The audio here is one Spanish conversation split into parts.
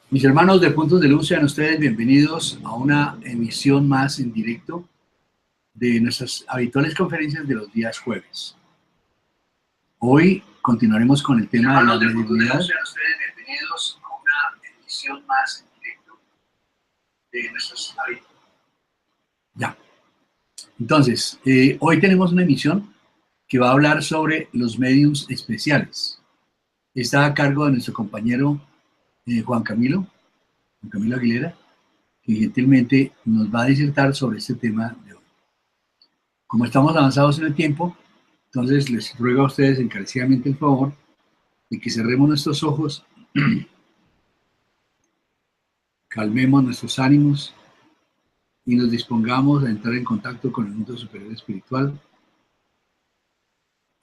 Mis hermanos de Puntos de Luz, sean ustedes bienvenidos a una emisión más en directo de nuestras habituales conferencias de los días jueves. Hoy continuaremos con el tema de la mediunidad. Sean ustedes bienvenidos a una emisión más en directo de nuestras habituales. Ya. Entonces, hoy tenemos una emisión que va a hablar sobre los mediums especiales. Está a cargo de nuestro compañero Juan Camilo Aguilera, que gentilmente nos va a disertar sobre este tema de hoy. Como estamos avanzados en el tiempo, entonces les ruego a ustedes encarecidamente el favor de que cerremos nuestros ojos, calmemos nuestros ánimos y nos dispongamos a entrar en contacto con el mundo superior espiritual,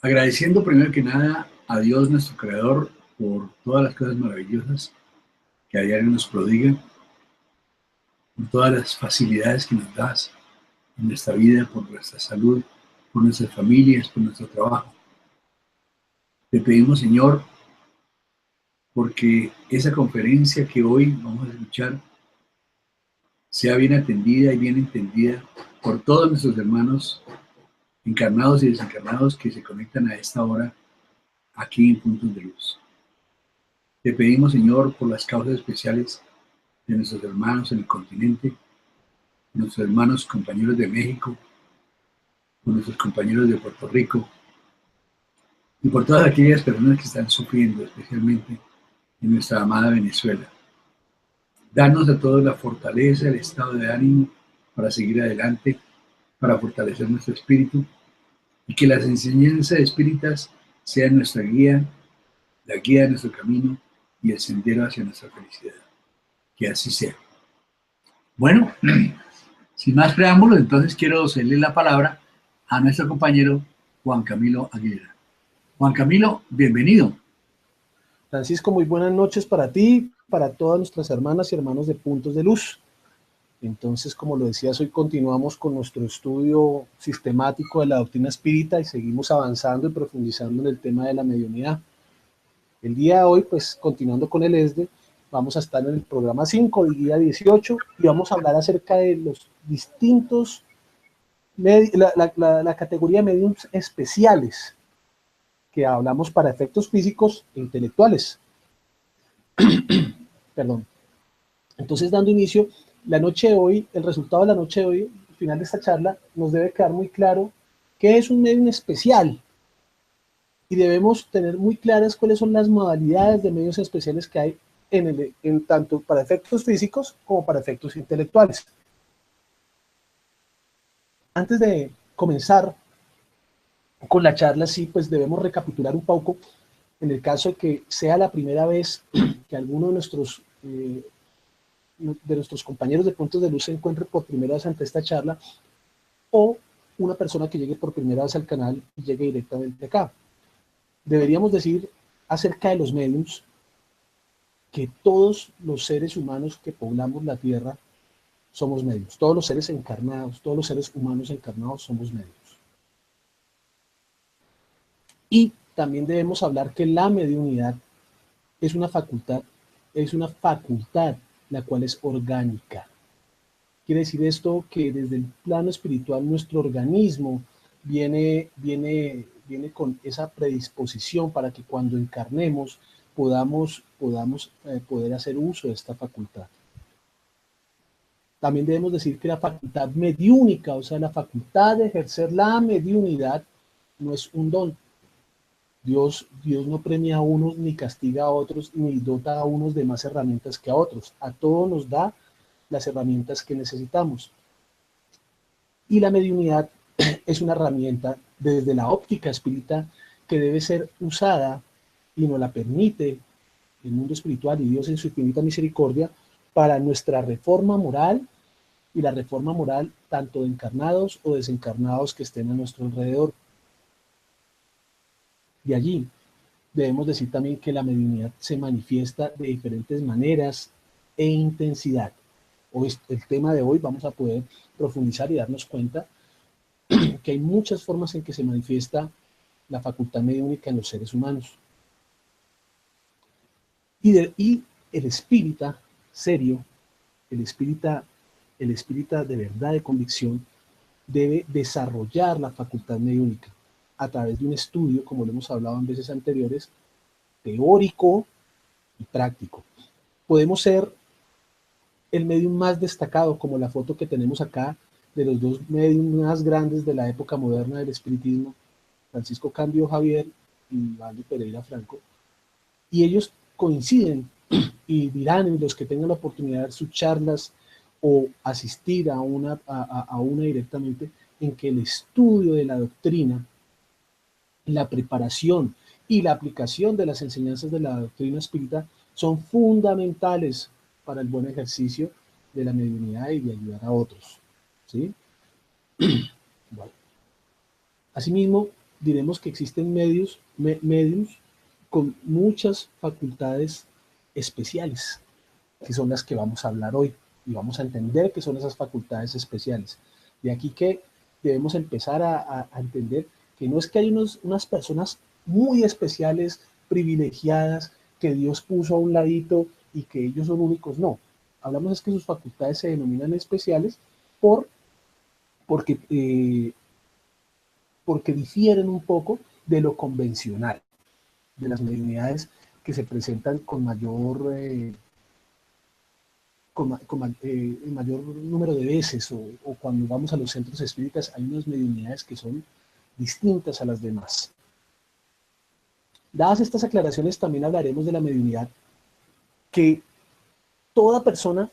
agradeciendo primero que nada a Dios nuestro Creador por todas las cosas maravillosas que a diario nos prodiga, por todas las facilidades que nos das en nuestra vida, por nuestra salud, por nuestras familias, por nuestro trabajo. Te pedimos, Señor, porque esa conferencia que hoy vamos a escuchar sea bien atendida y bien entendida por todos nuestros hermanos encarnados y desencarnados que se conectan a esta hora aquí en Puntos de Luz. Te pedimos, Señor, por las causas especiales de nuestros hermanos en el continente, nuestros hermanos compañeros de México, por nuestros compañeros de Puerto Rico y por todas aquellas personas que están sufriendo, especialmente en nuestra amada Venezuela. Danos a todos la fortaleza, el estado de ánimo para seguir adelante, para fortalecer nuestro espíritu y que las enseñanzas espíritas sean nuestra guía, la guía de nuestro camino y el sendero hacia nuestra felicidad. Que así sea. Bueno, sin más preámbulos, entonces quiero cederle la palabra a nuestro compañero Juan Camilo Aguilera. Juan Camilo, bienvenido. Francisco, muy buenas noches para ti, para todas nuestras hermanas y hermanos de Puntos de Luz. Entonces, como lo decías, hoy continuamos con nuestro estudio sistemático de la doctrina espírita y seguimos avanzando y profundizando en el tema de la mediunidad. El día de hoy, pues, continuando con el ESDE, vamos a estar en el programa 5, el día 18, y vamos a hablar acerca de los distintos, la categoría de mediums especiales, que hablamos para efectos físicos e intelectuales. Perdón. Entonces, dando inicio, la noche de hoy, el resultado de la noche de hoy, al final de esta charla, nos debe quedar muy claro qué es un medium especial y debemos tener muy claras cuáles son las modalidades de medios especiales que hay en tanto para efectos físicos como para efectos intelectuales. Antes de comenzar con la charla, sí, pues debemos recapitular un poco en el caso de que sea la primera vez que alguno de nuestros compañeros de Puntos de Luz se encuentre por primera vez ante esta charla, o una persona que llegue por primera vez al canal y llegue directamente acá. Deberíamos decir acerca de los mediums que todos los seres humanos que poblamos la Tierra somos mediums. Todos los seres encarnados, todos los seres humanos encarnados somos mediums. Y también debemos hablar que la mediunidad es una facultad la cual es orgánica. Quiere decir esto que desde el plano espiritual nuestro organismo viene con esa predisposición para que cuando encarnemos podamos poder hacer uso de esta facultad. También debemos decir que la facultad mediúnica, o sea, la facultad de ejercer la mediunidad, no es un don. Dios no premia a unos, ni castiga a otros, ni dota a unos de más herramientas que a otros. A todos nos da las herramientas que necesitamos. Y la mediunidad es una herramienta desde la óptica espírita que debe ser usada y nos la permite el mundo espiritual y Dios en su infinita misericordia para nuestra reforma moral y la reforma moral tanto de encarnados o desencarnados que estén a nuestro alrededor. De allí debemos decir también que la mediunidad se manifiesta de diferentes maneras e intensidad. Hoy, el tema de hoy, vamos a poder profundizar y darnos cuenta que hay muchas formas en que se manifiesta la facultad mediúnica en los seres humanos. Y el espírita serio, el espírita de verdad, de convicción, debe desarrollar la facultad mediúnica a través de un estudio, como lo hemos hablado en veces anteriores, teórico y práctico. Podemos ser el medium más destacado, como la foto que tenemos acá de los dos mediums más grandes de la época moderna del espiritismo, Francisco Cándido Javier y Valdo Pereira Franco, y ellos coinciden y dirán, en los que tengan la oportunidad de dar sus charlas o asistir a una directamente, en que el estudio de la doctrina, la preparación y la aplicación de las enseñanzas de la doctrina espírita son fundamentales para el buen ejercicio de la mediunidad y de ayudar a otros, ¿sí? Bueno. Asimismo, diremos que existen mediums con muchas facultades especiales, que son las que vamos a hablar hoy, y vamos a entender qué son esas facultades especiales. De aquí que debemos empezar a entender que no es que hay unas personas muy especiales, privilegiadas, que Dios puso a un ladito y que ellos son únicos, no. Hablamos es que sus facultades se denominan especiales porque difieren un poco de lo convencional, de las mediunidades que se presentan con mayor mayor número de veces, o cuando vamos a los centros espíritas hay unas mediunidades que son distintas a las demás. Dadas estas aclaraciones, también hablaremos de la mediunidad, que toda persona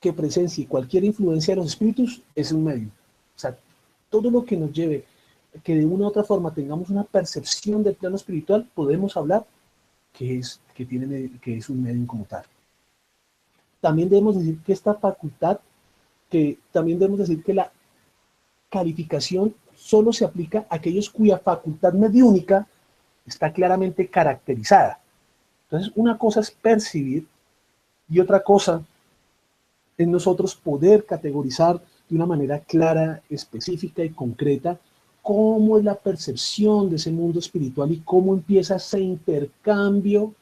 que presencie cualquier influencia de los espíritus es un medium. O sea, todo lo que nos lleve que de una u otra forma tengamos una percepción del plano espiritual, podemos hablar que es un medium como tal. También debemos decir que esta facultad, también debemos decir que la calificación solo se aplica a aquellos cuya facultad mediúnica está claramente caracterizada. Entonces, una cosa es percibir y otra cosa es nosotros poder categorizar de una manera clara, específica y concreta cómo es la percepción de ese mundo espiritual y cómo empieza ese intercambio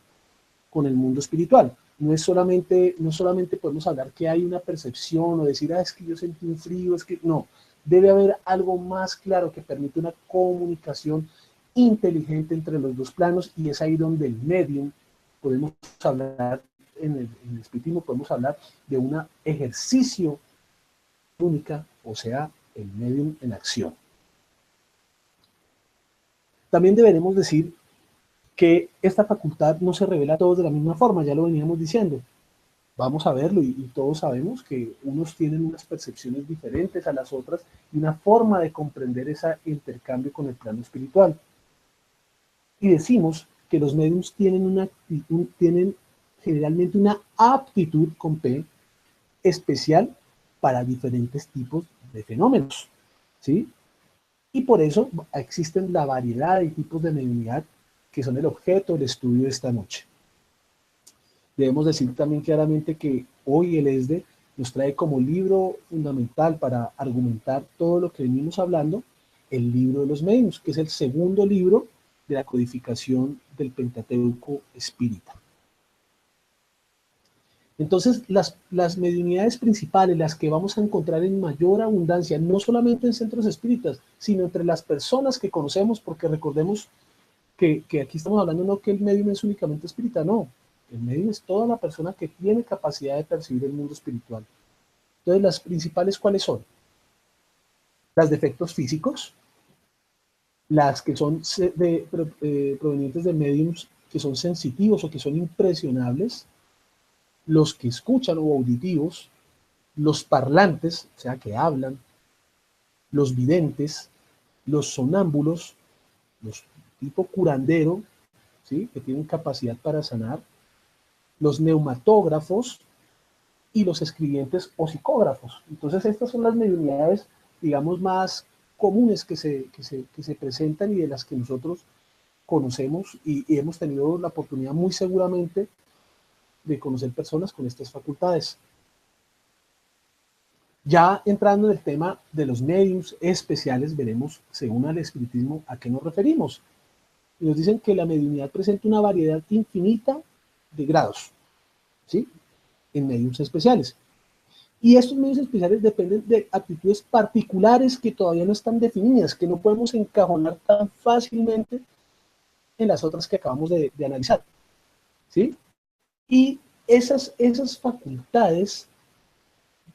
con el mundo espiritual. No solamente podemos hablar que hay una percepción o decir, es que yo sentí un frío, es que no. Debe haber algo más claro que permite una comunicación inteligente entre los dos planos, y es ahí donde el medium, podemos hablar, en el espiritismo podemos hablar de un ejercicio única, o sea, el medium en acción. También deberemos decir que esta facultad no se revela a todos de la misma forma, ya lo veníamos diciendo. Vamos a verlo y todos sabemos que unos tienen unas percepciones diferentes a las otras y una forma de comprender ese intercambio con el plano espiritual. Y decimos que los mediums tienen generalmente una aptitud con P especial para diferentes tipos de fenómenos, ¿sí? Y por eso existen la variedad de tipos de mediunidad que son el objeto del estudio de esta noche. Debemos decir también claramente que hoy el ESDE nos trae como libro fundamental para argumentar todo lo que venimos hablando, el libro de los mediums, que es el segundo libro de la codificación del Pentateuco espírita. Entonces, las mediunidades principales, las que vamos a encontrar en mayor abundancia, no solamente en centros espíritas, sino entre las personas que conocemos, porque recordemos que aquí estamos hablando no que el medium es únicamente espírita, no. El medium es toda la persona que tiene capacidad de percibir el mundo espiritual. Entonces, las principales, ¿cuáles son? Las de efectos físicos, las que son provenientes de mediums que son sensitivos o que son impresionables, los que escuchan o auditivos, los parlantes, o sea, que hablan, los videntes, los sonámbulos, los tipo curandero, ¿sí?, que tienen capacidad para sanar, los neumatógrafos y los escribientes o psicógrafos. Entonces, estas son las mediunidades, digamos, más comunes que se presentan y de las que nosotros conocemos y hemos tenido la oportunidad muy seguramente de conocer personas con estas facultades. Ya entrando en el tema de los mediums especiales, veremos, según el espiritismo, a qué nos referimos. Y nos dicen que la mediunidad presenta una variedad infinita de grados, ¿sí? en medios especiales. Y estos medios especiales dependen de aptitudes particulares que todavía no están definidas, que no podemos encajonar tan fácilmente en las otras que acabamos de analizar, ¿sí? Y esas facultades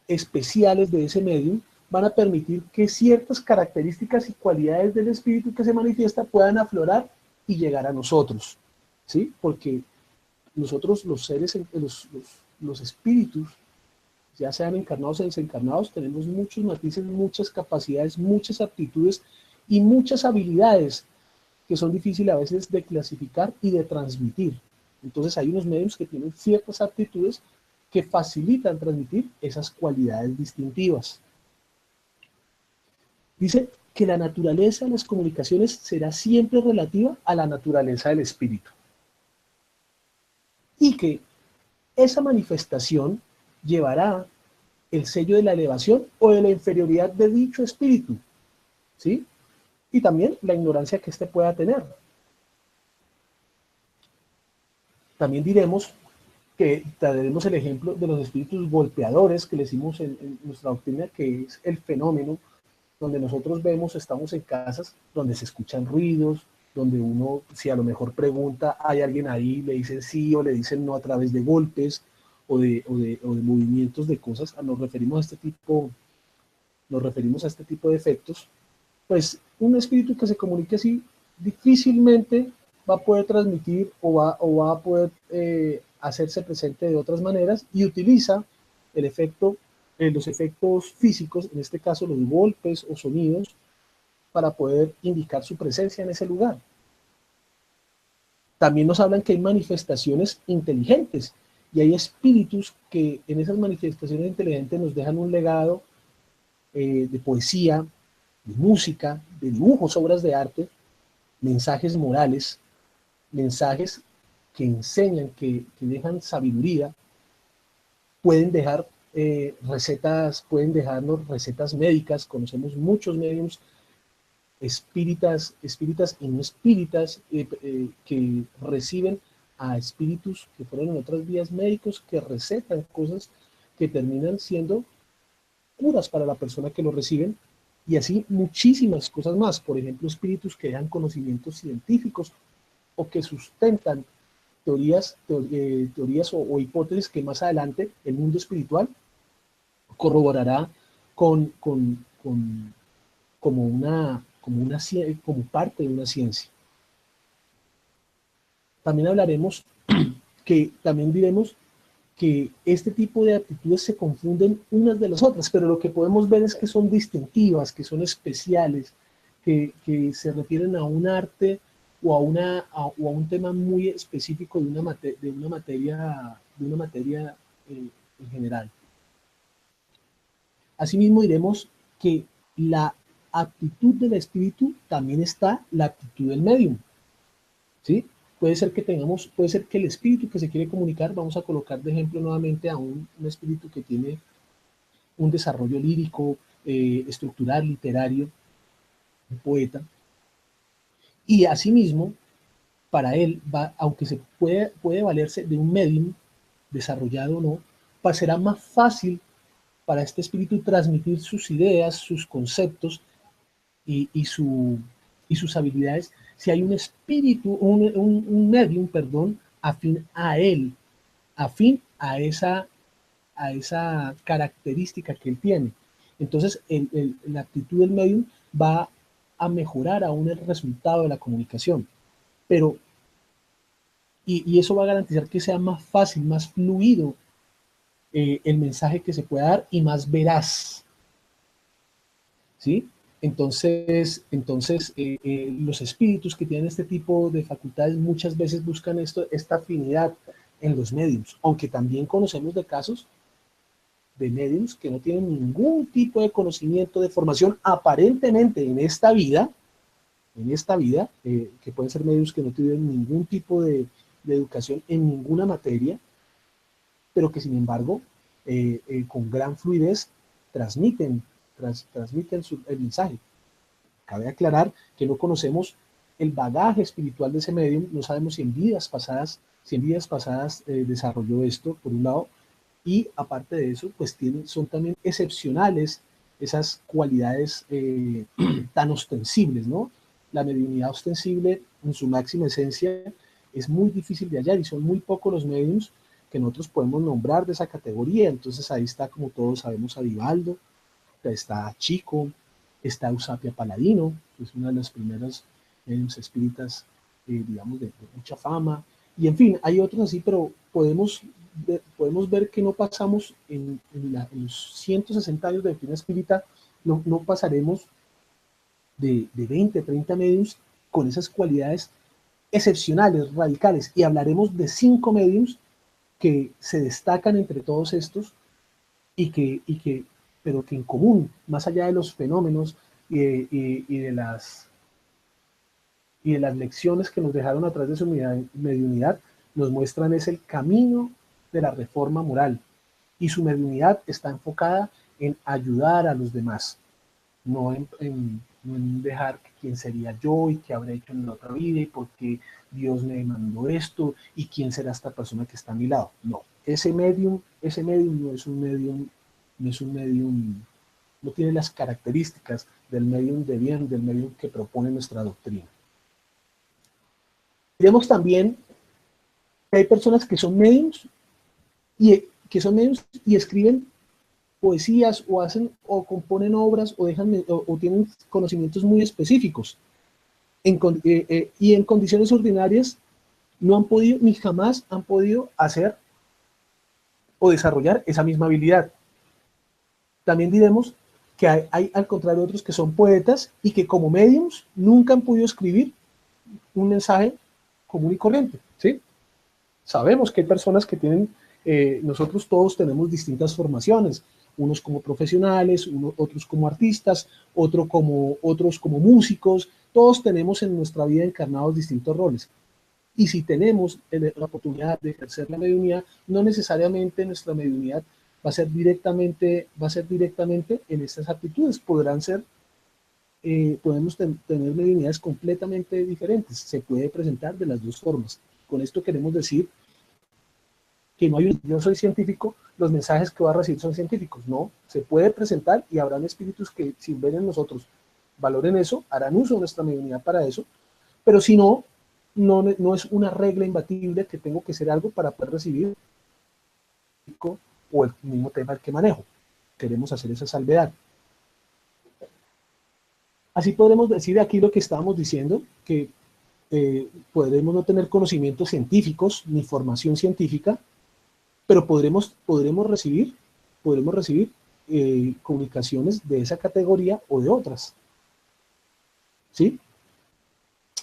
especiales de ese medio van a permitir que ciertas características y cualidades del espíritu que se manifiesta puedan aflorar y llegar a nosotros, ¿sí? Porque nosotros, los seres, los espíritus, ya sean encarnados o desencarnados, tenemos muchos matices, muchas capacidades, muchas aptitudes y muchas habilidades que son difíciles a veces de clasificar y de transmitir. Entonces hay unos medios que tienen ciertas aptitudes que facilitan transmitir esas cualidades distintivas. Dice que la naturaleza de las comunicaciones será siempre relativa a la naturaleza del espíritu. Y que esa manifestación llevará el sello de la elevación o de la inferioridad de dicho espíritu, ¿sí? Y también la ignorancia que éste pueda tener. También diremos que traeremos el ejemplo de los espíritus golpeadores que le decimos en nuestra doctrina, que es el fenómeno donde nosotros vemos, estamos en casas donde se escuchan ruidos, donde uno, si a lo mejor pregunta, hay alguien ahí, le dicen sí o le dicen no a través de golpes o de movimientos de cosas. Nos referimos a este tipo de efectos. Pues un espíritu que se comunique así difícilmente va a poder transmitir o va a poder hacerse presente de otras maneras, y utiliza el efecto, los efectos físicos, en este caso los golpes o sonidos, para poder indicar su presencia en ese lugar. También nos hablan que hay manifestaciones inteligentes, y hay espíritus que en esas manifestaciones inteligentes nos dejan un legado de poesía, de música, de dibujos, obras de arte, mensajes morales, mensajes que enseñan, que dejan sabiduría, pueden dejar recetas, pueden dejarnos recetas médicas. Conocemos muchos medios espíritas y no espíritas que reciben a espíritus que fueron en otras vías médicos, que recetan cosas que terminan siendo curas para la persona que lo reciben, y así muchísimas cosas más. Por ejemplo, espíritus que dan conocimientos científicos o que sustentan teorías o hipótesis que más adelante el mundo espiritual corroborará como parte de una ciencia. También hablaremos también diremos que este tipo de aptitudes se confunden unas de las otras, pero lo que podemos ver es que son distintivas, que son especiales, que se refieren a un arte o a un tema muy específico de una materia en general. Asimismo diremos que la aptitud del espíritu también está la aptitud del medium, ¿sí? Puede ser que el espíritu que se quiere comunicar, vamos a colocar de ejemplo nuevamente a un espíritu que tiene un desarrollo lírico, estructural, literario, un poeta, y asimismo, para él, aunque se puede valerse de un medium desarrollado o no, será más fácil para este espíritu transmitir sus ideas, sus conceptos y sus habilidades, si hay un espíritu, un medium, perdón, afín a él, afín a esa característica que él tiene. Entonces, la actitud del medium va a mejorar aún el resultado de la comunicación. Pero, y eso va a garantizar que sea más fácil, más fluido el mensaje que se pueda dar y más veraz, ¿sí? Entonces los espíritus que tienen este tipo de facultades muchas veces buscan esta afinidad en los mediums, aunque también conocemos de casos de mediums que no tienen ningún tipo de conocimiento, de formación aparentemente en esta vida, que pueden ser mediums que no tienen ningún tipo de educación en ninguna materia, pero que sin embargo con gran fluidez transmiten el mensaje. Cabe aclarar que no conocemos el bagaje espiritual de ese medium, no sabemos si en vidas pasadas desarrolló esto, por un lado, Y aparte de eso, pues son también excepcionales esas cualidades tan ostensibles, ¿no? La mediunidad ostensible en su máxima esencia es muy difícil de hallar y son muy pocos los mediums que nosotros podemos nombrar de esa categoría. Entonces ahí está, como todos sabemos, Avivaldo, está Chico, está Eusapia Paladino, que es una de las primeras mediums espíritas, digamos, de mucha fama. Y en fin, hay otros así, pero podemos ver que no pasamos en los 160 años de doctrina espírita, no pasaremos de 20, 30 mediums con esas cualidades excepcionales, radicales, y hablaremos de 5 mediums que se destacan entre todos estos pero que en común, más allá de los fenómenos y de las lecciones que nos dejaron a través de su mediunidad, nos muestran es el camino de la reforma moral. Y su mediunidad está enfocada en ayudar a los demás, no en dejar quién sería yo y qué habré hecho en la otra vida y por qué Dios me mandó esto y quién será esta persona que está a mi lado. No, ese medium no es un medium, no tiene las características del medium de bien, del medium que propone nuestra doctrina. Vemos también que hay personas que son mediums y escriben poesías o hacen o componen obras o tienen conocimientos muy específicos y en condiciones ordinarias no han podido ni jamás han podido hacer o desarrollar esa misma habilidad. También diremos que hay al contrario otros que son poetas y que como mediums nunca han podido escribir un mensaje común y corriente, ¿sí? Sabemos que hay personas que tienen, nosotros todos tenemos distintas formaciones, unos como profesionales, otros como artistas, otros como músicos, todos tenemos en nuestra vida encarnados distintos roles. Y si tenemos la oportunidad de ejercer la mediunidad, no necesariamente nuestra mediunidad va a ser directamente en estas aptitudes, podemos tener mediunidades completamente diferentes, se puede presentar de las dos formas. Con esto queremos decir que no hay yo soy científico, los mensajes que va a recibir son científicos, no, se puede presentar y habrán espíritus que sin ver en nosotros valoren eso, harán uso de nuestra mediunidad para eso, pero si no, no es una regla imbatible que tengo que ser algo para poder recibir o el mismo tema que manejo. Queremos hacer esa salvedad. Así podremos decir aquí lo que estábamos diciendo, que podremos no tener conocimientos científicos ni formación científica, pero podremos recibir comunicaciones de esa categoría o de otras. ¿Sí?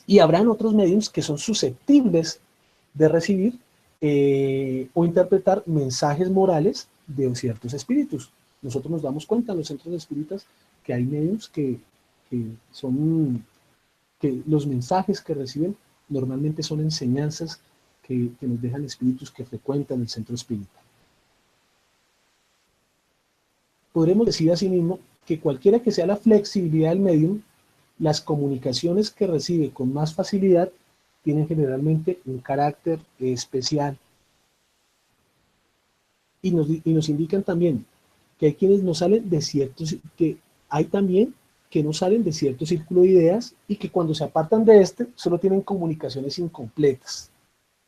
Y habrán otros medios que son susceptibles de recibir o interpretar mensajes morales de ciertos espíritus. Nosotros nos damos cuenta en los centros espíritas que hay medios que los mensajes que reciben normalmente son enseñanzas que nos dejan espíritus que frecuentan el centro espírita. Podremos decir asimismo que cualquiera que sea la flexibilidad del medium, las comunicaciones que recibe con más facilidad tienen generalmente un carácter especial. Y nos indican también que hay quienes no salen de que hay también que no salen de cierto círculo de ideas y que cuando se apartan de solo tienen comunicaciones incompletas.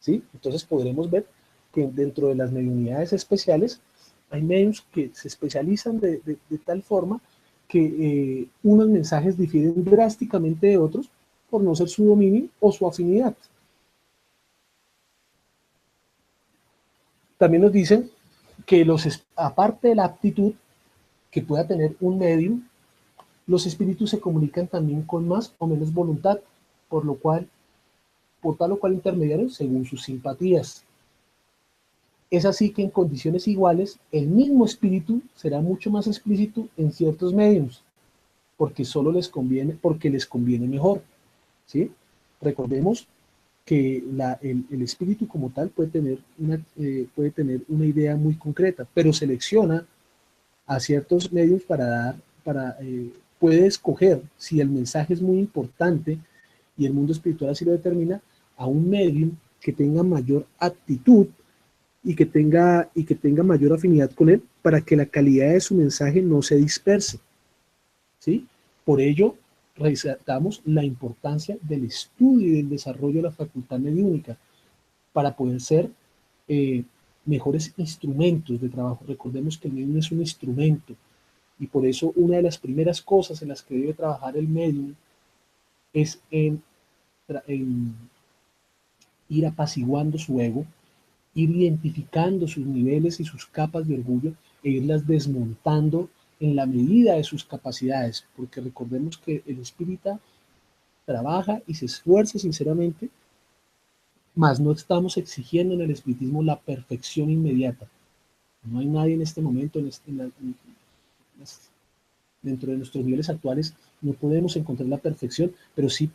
¿Sí? Entonces podremos ver que dentro de las mediunidades especiales hay medios que se especializan de tal forma que unos mensajes difieren drásticamente de otros por no ser su dominio o su afinidad. También nos dicen que aparte de la aptitud que pueda tener un medium, los espíritus se comunican también con más o menos voluntad, por tal o cual intermediario según sus simpatías. Es así que en condiciones iguales, el mismo espíritu será mucho más explícito en ciertos medios, porque les conviene mejor. ¿Sí? Recordemos que el espíritu como tal puede tener una idea muy concreta, pero selecciona a ciertos medios puede escoger, si el mensaje es muy importante y el mundo espiritual así lo determina, a un medium que tenga mayor aptitud y que tenga mayor afinidad con él para que la calidad de su mensaje no se disperse, ¿sí? Por ello, resaltamos la importancia del estudio y del desarrollo de la facultad mediúnica para poder ser mejores instrumentos de trabajo. Recordemos que el medium es un instrumento y por eso una de las primeras cosas en las que debe trabajar el medium es en ir apaciguando su ego, ir identificando sus niveles y sus capas de orgullo e irlas desmontando en la medida de sus capacidades, porque recordemos que el espírita trabaja y se esfuerza sinceramente, mas no estamos exigiendo en el espiritismo la perfección inmediata. No hay nadie en este momento, dentro de nuestros niveles actuales, no podemos encontrar la perfección, pero sí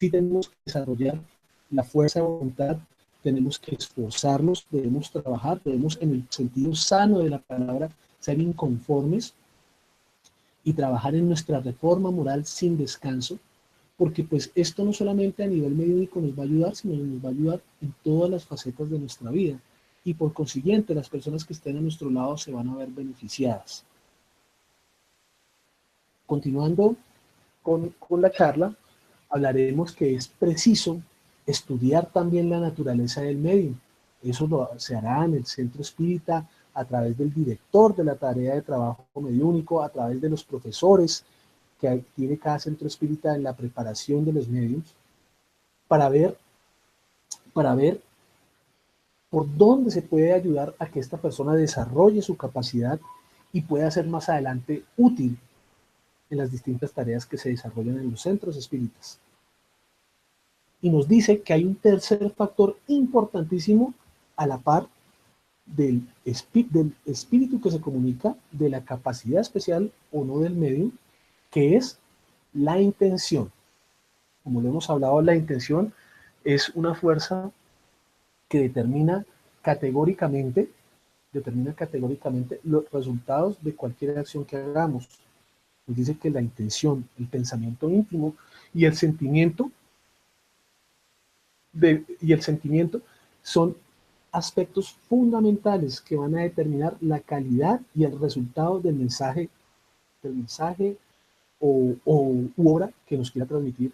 tenemos que desarrollar la fuerza de voluntad, tenemos que esforzarnos, debemos trabajar, debemos en el sentido sano de la palabra ser inconformes y trabajar en nuestra reforma moral sin descanso, porque pues esto no solamente a nivel mediúnico nos va a ayudar, sino nos va a ayudar en todas las facetas de nuestra vida, y por consiguiente las personas que estén a nuestro lado se van a ver beneficiadas. Continuando con la charla, hablaremos que es preciso estudiar también la naturaleza del medium. Eso se hará en el centro espírita a través del director de la tarea de trabajo mediúnico, a través de los profesores que tiene cada centro espírita en la preparación de los mediums, para ver por dónde se puede ayudar a que esta persona desarrolle su capacidad y pueda ser más adelante útil en las distintas tareas que se desarrollan en los centros espíritas. Y nos dice que hay un tercer factor importantísimo a la par del espíritu que se comunica, de la capacidad especial o no del medium, que es la intención. Como lo hemos hablado, la intención es una fuerza que determina categóricamente los resultados de cualquier acción que hagamos. Nos dice que la intención, el pensamiento íntimo y el sentimiento son aspectos fundamentales que van a determinar la calidad y el resultado del mensaje u obra que nos quiera transmitir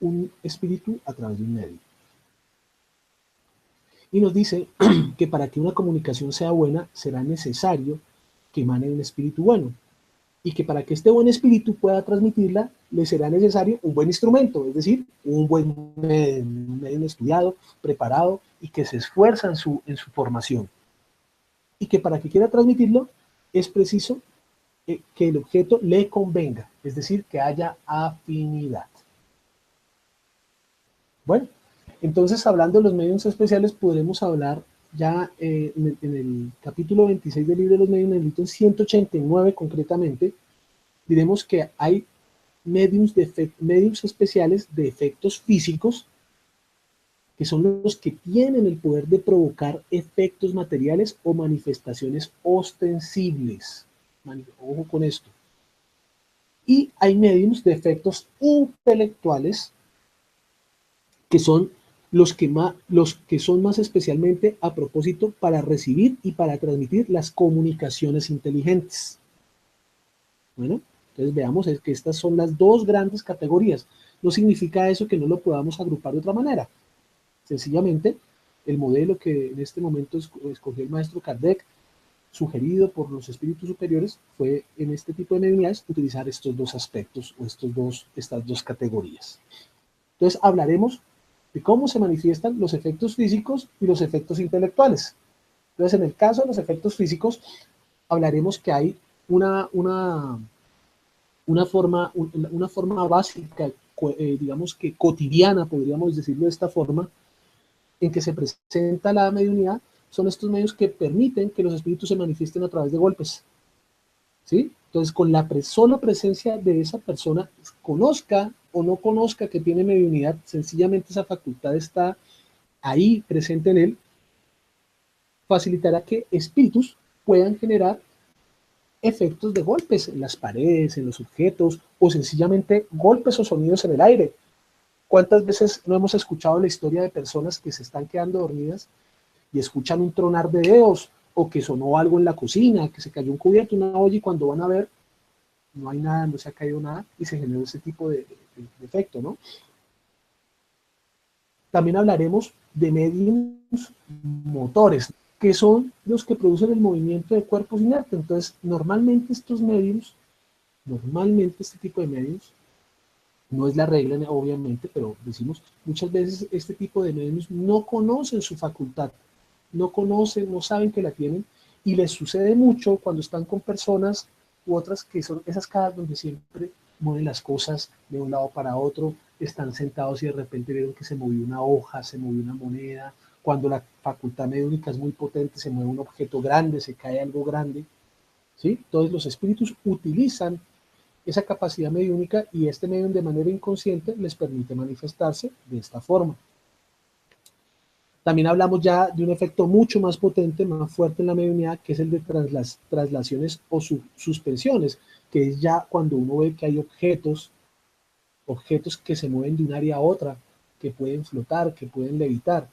un espíritu a través de un medio. Y nos dice que para que una comunicación sea buena será necesario que emane un espíritu bueno, y que para que este buen espíritu pueda transmitirla le será necesario un buen instrumento, es decir, un medio estudiado, preparado y que se esfuerza en su formación. Y que para que quiera transmitirlo es preciso que el objeto le convenga, es decir, que haya afinidad. Bueno, entonces hablando de los medios especiales podremos hablar ya en el capítulo 26 del libro de los medios, en el ítem 189 concretamente, diremos que hay medios especiales de efectos físicos, que son los que tienen el poder de provocar efectos materiales o manifestaciones ostensibles. Ojo con esto. Y hay medios de efectos intelectuales, que son los que son más especialmente a propósito para recibir y para transmitir las comunicaciones inteligentes. Bueno, entonces veamos que estas son las dos grandes categorías. No significa eso que no lo podamos agrupar de otra manera. Sencillamente, el modelo que en este momento escogió el maestro Kardec, sugerido por los espíritus superiores, fue en este tipo de mediunidades utilizar estos dos aspectos o estas dos categorías. Entonces hablaremos de cómo se manifiestan los efectos físicos y los efectos intelectuales. Entonces, en el caso de los efectos físicos, hablaremos que hay una forma básica, digamos que cotidiana, podríamos decirlo de esta forma, en que se presenta la mediunidad. Son estos medios que permiten que los espíritus se manifiesten a través de golpes, ¿sí? Entonces, con la sola presencia de esa persona, conozca o no conozca que tiene mediunidad, sencillamente esa facultad está ahí presente en él, facilitará que espíritus puedan generar efectos de golpes en las paredes, en los objetos, o sencillamente golpes o sonidos en el aire. ¿Cuántas veces no hemos escuchado la historia de personas que se están quedando dormidas y escuchan un tronar de dedos, o que sonó algo en la cocina, que se cayó un cubierto, una olla, y cuando van a ver, no hay nada, no se ha caído nada, y se generó ese tipo de efecto, ¿no? También hablaremos de medios motores, que son los que producen el movimiento de cuerpos inertes. Entonces, normalmente estos medios, normalmente este tipo de medios, no es la regla obviamente, pero decimos, muchas veces este tipo de medios no conocen su facultad, no conocen, no saben que la tienen, y les sucede mucho cuando están con personas u otras que son esas caras donde siempre mueven las cosas de un lado para otro, están sentados y de repente vieron que se movió una hoja, se movió una moneda, cuando la facultad mediúnica es muy potente, se mueve un objeto grande, se cae algo grande, ¿sí? Entonces los espíritus utilizan esa capacidad mediúnica y este medio de manera inconsciente les permite manifestarse de esta forma. También hablamos ya de un efecto mucho más potente, más fuerte en la mediunidad, que es el de traslaciones o suspensiones, que es ya cuando uno ve que hay objetos que se mueven de un área a otra, que pueden flotar, que pueden levitar.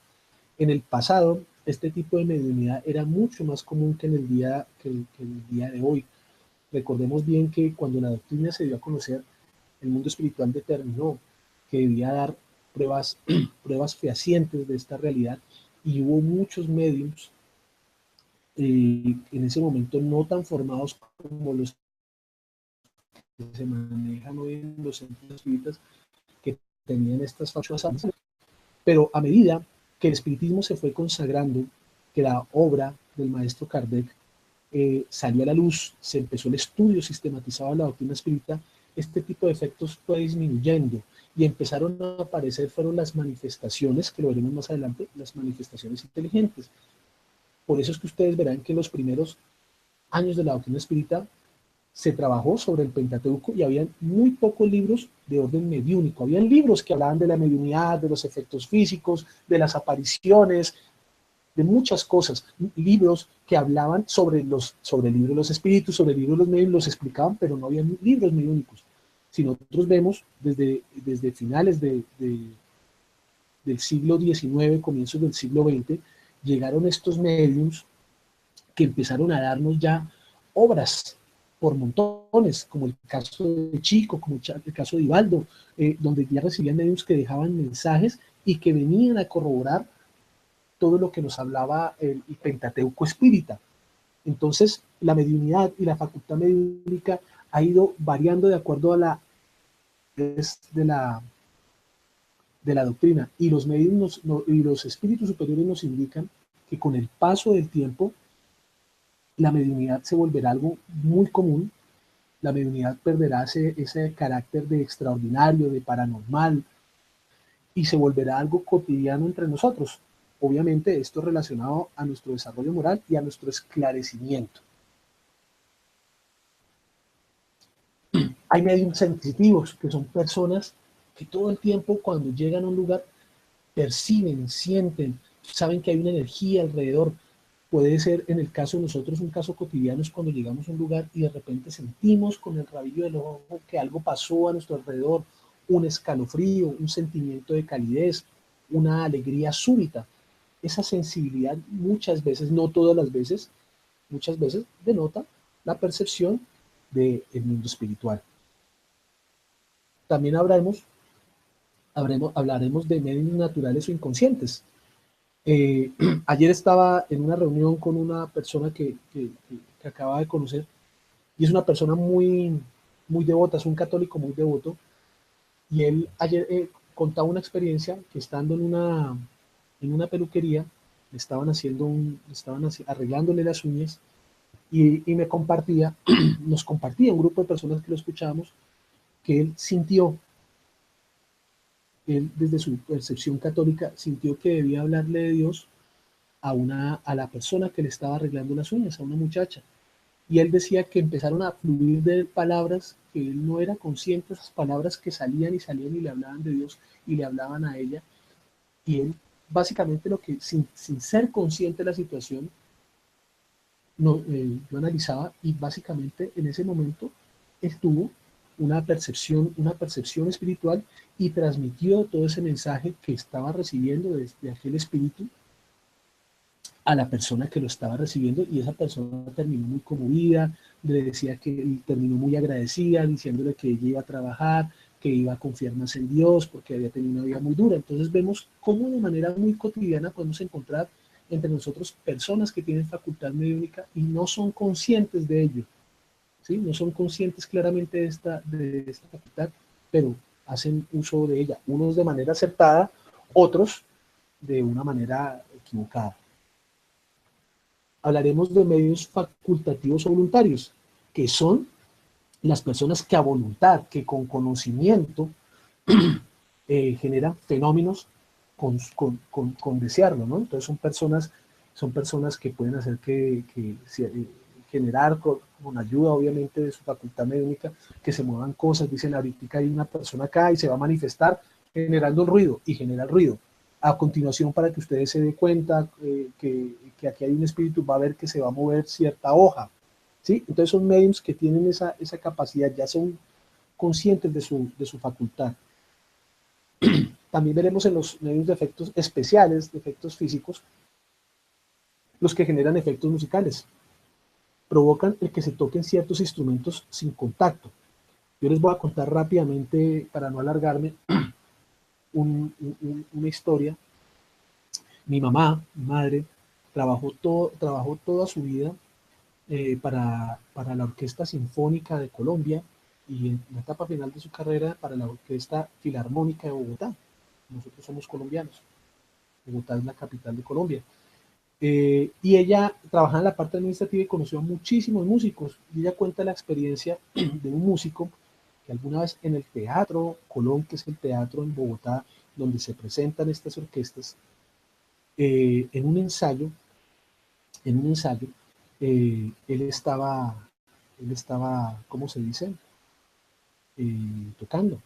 En el pasado, este tipo de mediunidad era mucho más común que en el día de hoy. Recordemos bien que cuando la doctrina se dio a conocer, el mundo espiritual determinó que debía dar pruebas, pruebas fehacientes de esta realidad, y hubo muchos medios en ese momento no tan formados como los que se manejan hoy en los centros espíritas, que tenían estas facultades. Pero a medida que el espiritismo se fue consagrando, que la obra del maestro Kardec salió a la luz, se empezó el estudio sistematizado de la doctrina espírita, este tipo de efectos fue disminuyendo y empezaron a aparecer, fueron las manifestaciones, que lo veremos más adelante, las manifestaciones inteligentes. Por eso es que ustedes verán que en los primeros años de la doctrina espírita se trabajó sobre el Pentateuco y habían muy pocos libros de orden mediúnico. Habían libros que hablaban de la mediunidad, de los efectos físicos, de las apariciones, de muchas cosas, libros que hablaban sobre el libro de los espíritus, sobre el libro de los medios, los explicaban, pero no había libros mediúnicos. Si nosotros vemos desde finales del siglo XIX, comienzos del siglo XX, llegaron estos mediums que empezaron a darnos ya obras por montones, como el caso de Chico, como el caso de Ibaldo, donde ya recibían mediums que dejaban mensajes y que venían a corroborar todo lo que nos hablaba el Pentateuco espírita. Entonces, la mediunidad y la facultad mediúnica ha ido variando de acuerdo a de la doctrina, y los medios y los espíritus superiores nos indican que con el paso del tiempo la mediunidad se volverá algo muy común, la mediunidad perderá ese carácter de extraordinario, de paranormal, y se volverá algo cotidiano entre nosotros. Obviamente esto es relacionado a nuestro desarrollo moral y a nuestro esclarecimiento. Hay mediums sensitivos, que son personas que todo el tiempo cuando llegan a un lugar perciben, sienten, saben que hay una energía alrededor. Puede ser, en el caso de nosotros, un caso cotidiano es cuando llegamos a un lugar y de repente sentimos con el rabillo del ojo que algo pasó a nuestro alrededor, un escalofrío, un sentimiento de calidez, una alegría súbita. Esa sensibilidad muchas veces, no todas las veces, muchas veces denota la percepción del mundo espiritual. También hablaremos de medios naturales o inconscientes. Ayer estaba en una reunión con una persona que acababa de conocer, y es una persona muy devota, es un católico muy devoto, y él ayer contaba una experiencia que estando en una peluquería, estaban arreglándole las uñas, y me compartía, nos compartía un grupo de personas que lo escuchábamos, que él desde su percepción católica sintió que debía hablarle de Dios a la persona que le estaba arreglando las uñas, a una muchacha. Y él decía que empezaron a fluir de palabras que él no era consciente, esas palabras que salían y le hablaban de Dios y le hablaban a ella. Y él básicamente sin ser consciente de la situación, lo analizaba, y básicamente en ese momento estuvo una percepción espiritual, y transmitió todo ese mensaje que estaba recibiendo desde aquel espíritu, a la persona que lo estaba recibiendo, y esa persona terminó muy conmovida, le decía que terminó muy agradecida, diciéndole que ella iba a trabajar, que iba a confiar más en Dios, porque había tenido una vida muy dura. Entonces vemos cómo de manera muy cotidiana podemos encontrar entre nosotros personas que tienen facultad mediúnica y no son conscientes de ello, ¿sí? No son conscientes claramente de esta facultad, pero hacen uso de ella, unos de manera acertada, otros de una manera equivocada. Hablaremos de medios facultativos o voluntarios, que son las personas que a voluntad, que con conocimiento generan fenómenos con desearlo, ¿no? Entonces son personas que pueden hacer generar con ayuda obviamente de su facultad médica, que se muevan cosas. Dicen ahorita hay una persona acá y se va a manifestar generando un ruido, y genera el ruido. A continuación, para que ustedes se den cuenta que aquí hay un espíritu, va a ver que se va a mover cierta hoja, ¿sí? Entonces son medios que tienen esa capacidad, ya son conscientes de su facultad. También veremos en los medios de efectos especiales, de efectos físicos, los que generan efectos musicales. Provocan el que se toquen ciertos instrumentos sin contacto. Yo les voy a contar rápidamente, para no alargarme, una historia. Mi mamá, mi madre, trabajó toda su vida para la Orquesta Sinfónica de Colombia, y en la etapa final de su carrera para la Orquesta Filarmónica de Bogotá. Nosotros somos colombianos. Bogotá es la capital de Colombia. Y ella trabajaba en la parte administrativa y conoció a muchísimos músicos. Y ella cuenta la experiencia de un músico que alguna vez en el Teatro Colón, que es el teatro en Bogotá donde se presentan estas orquestas, en un ensayo, él estaba, ¿cómo se dice? Tocando,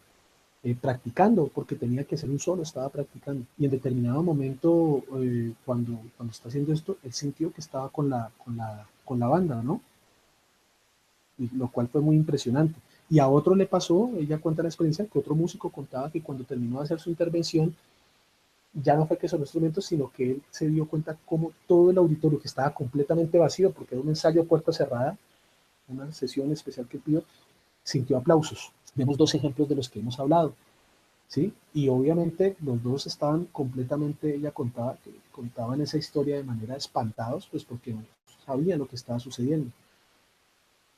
practicando, porque tenía que ser un solo, estaba practicando. Y en determinado momento, cuando está haciendo esto, él sintió que estaba con la banda, ¿no? Y lo cual fue muy impresionante. Y a otro le pasó, ella cuenta la experiencia, que otro músico contaba que cuando terminó de hacer su intervención, ya no fue que son instrumentos, sino que él se dio cuenta como todo el auditorio, que estaba completamente vacío, porque era un ensayo a puerta cerrada, una sesión especial que pidió, sintió aplausos. Vemos dos ejemplos de los que hemos hablado, ¿sí? Y obviamente los dos estaban completamente, ella contaban esa historia de manera espantados, pues porque no sabían lo que estaba sucediendo.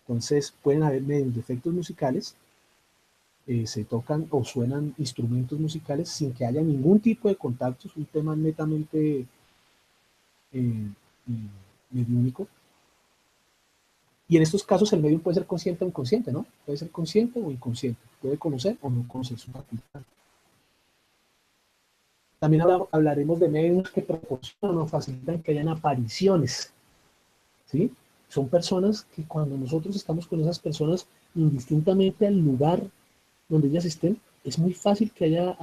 Entonces pueden haber medios de efectos musicales, se tocan o suenan instrumentos musicales sin que haya ningún tipo de contacto, es un tema netamente eh, mediúnico. Y en estos casos el medium puede ser consciente o inconsciente, ¿no? Puede ser consciente o inconsciente, puede conocer o no conocer su facultad. También hablaremos de medios que proporcionan o facilitan que hayan apariciones, ¿sí? Son personas que cuando nosotros estamos con esas personas, indistintamente al lugar donde ellas estén, es muy fácil que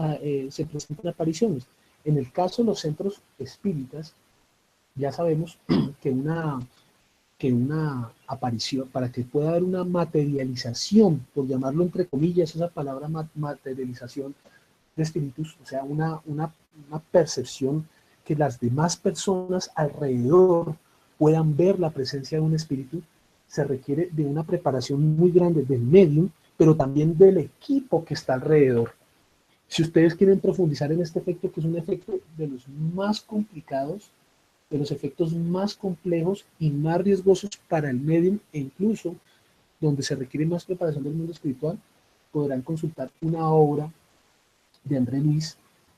se presenten apariciones. En el caso de los centros espíritas, ya sabemos que una aparición, para que pueda haber una materialización, por llamarlo entre comillas, esa palabra materialización de espíritus, o sea, una percepción que las demás personas alrededor puedan ver la presencia de un espíritu, se requiere de una preparación muy grande del medium, pero también del equipo que está alrededor. Si ustedes quieren profundizar en este efecto, que es un efecto de los más complicados, de los efectos más complejos y más riesgosos para el medium, e incluso donde se requiere más preparación del mundo espiritual, podrán consultar una obra de André Luis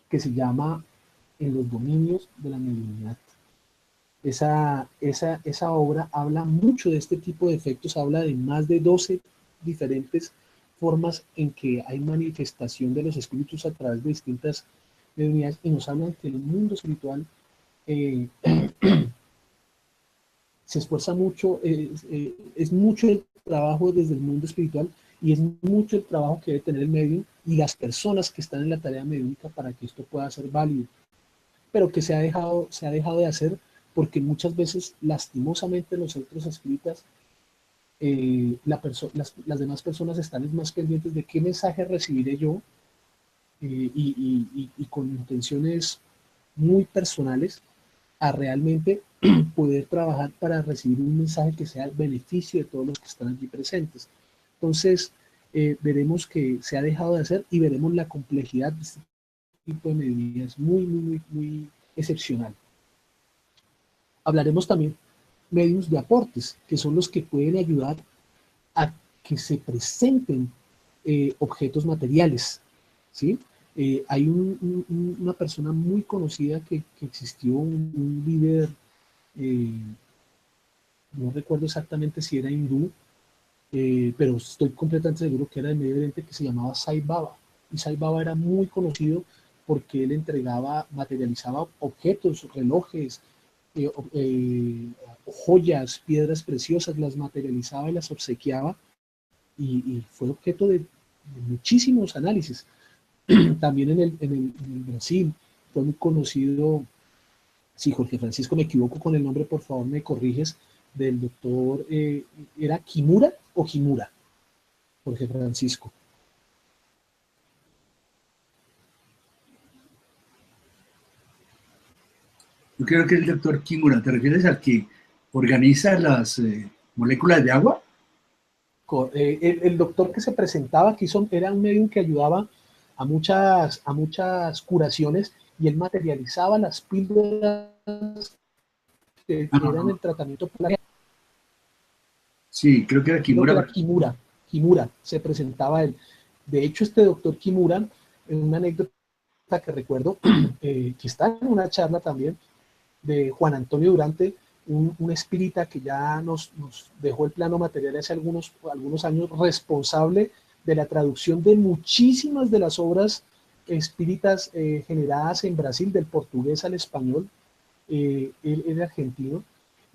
que se llama En los dominios de la mediunidad. Esa obra habla mucho de este tipo de efectos, habla de más de 12 diferentes formas en que hay manifestación de los espíritus a través de distintas mediunidades, y nos hablan que el mundo espiritual eh, se esfuerza mucho, es mucho el trabajo desde el mundo espiritual, y es mucho el trabajo que debe tener el medium y las personas que están en la tarea mediúnica para que esto pueda ser válido, pero que se ha dejado de hacer porque muchas veces, lastimosamente, en los centros espíritas, las demás personas están más pendientes de qué mensaje recibiré yo, y con intenciones muy personales, a realmente poder trabajar para recibir un mensaje que sea al beneficio de todos los que están allí presentes. Entonces, veremos que se ha dejado de hacer y veremos la complejidad de este tipo de medidas muy excepcional. Hablaremos también medios de aportes, que son los que pueden ayudar a que se presenten objetos materiales, ¿sí? Hay una persona muy conocida que existió, un líder, eh, no recuerdo exactamente si era hindú, pero estoy completamente seguro que era de Medio Oriente, que se llamaba Sai Baba. Y Sai Baba era muy conocido porque él entregaba, materializaba objetos, relojes, joyas, piedras preciosas, las materializaba y las obsequiaba, y fue objeto de muchísimos análisis. También en el Brasil fue muy conocido, si Jorge Francisco me equivoco con el nombre, por favor me corriges, del doctor, ¿era Kimura o Kimura? Jorge Francisco. Yo creo que es el doctor Kimura. ¿Te refieres al que organiza las moléculas de agua? El doctor que se presentaba aquí era un medium que ayudaba a muchas curaciones, y él materializaba las píldoras que eran el tratamiento por la. Sí, creo que era Creo que era Kimura. Kimura. Kimura se presentaba él. De hecho, este doctor Kimura, en una anécdota que recuerdo, que está en una charla también de Juan Antonio Durante, un espírita que ya nos dejó el plano material hace algunos años, responsable de la traducción de muchísimas de las obras espíritas generadas en Brasil, del portugués al español. Él era argentino,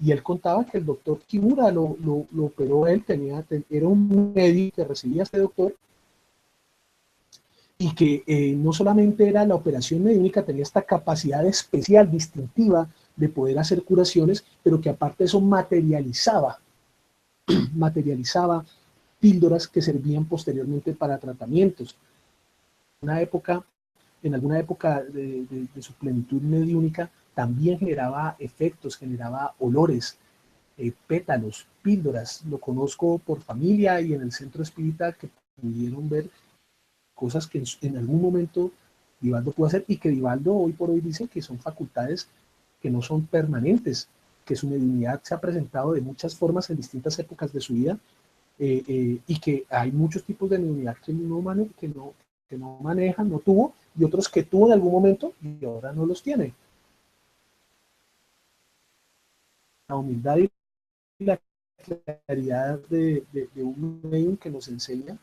y él contaba que el doctor Kimura lo operó él, era un médico que recibía a este doctor, y que no solamente era la operación médica, tenía esta capacidad especial, distintiva, de poder hacer curaciones, pero que aparte de eso materializaba píldoras que servían posteriormente para tratamientos. Una época, en alguna época de su plenitud mediúnica, también generaba efectos, generaba olores, pétalos, píldoras. Lo conozco por familia y en el centro espírita, que pudieron ver cosas que en algún momento Divaldo pudo hacer, y que Divaldo hoy por hoy dice que son facultades que no son permanentes, que su mediunidad se ha presentado de muchas formas en distintas épocas de su vida, y que hay muchos tipos de mediunidad que no maneja, no tuvo, y otros que tuvo en algún momento y ahora no los tiene. La humildad y la claridad de un medium que nos enseña,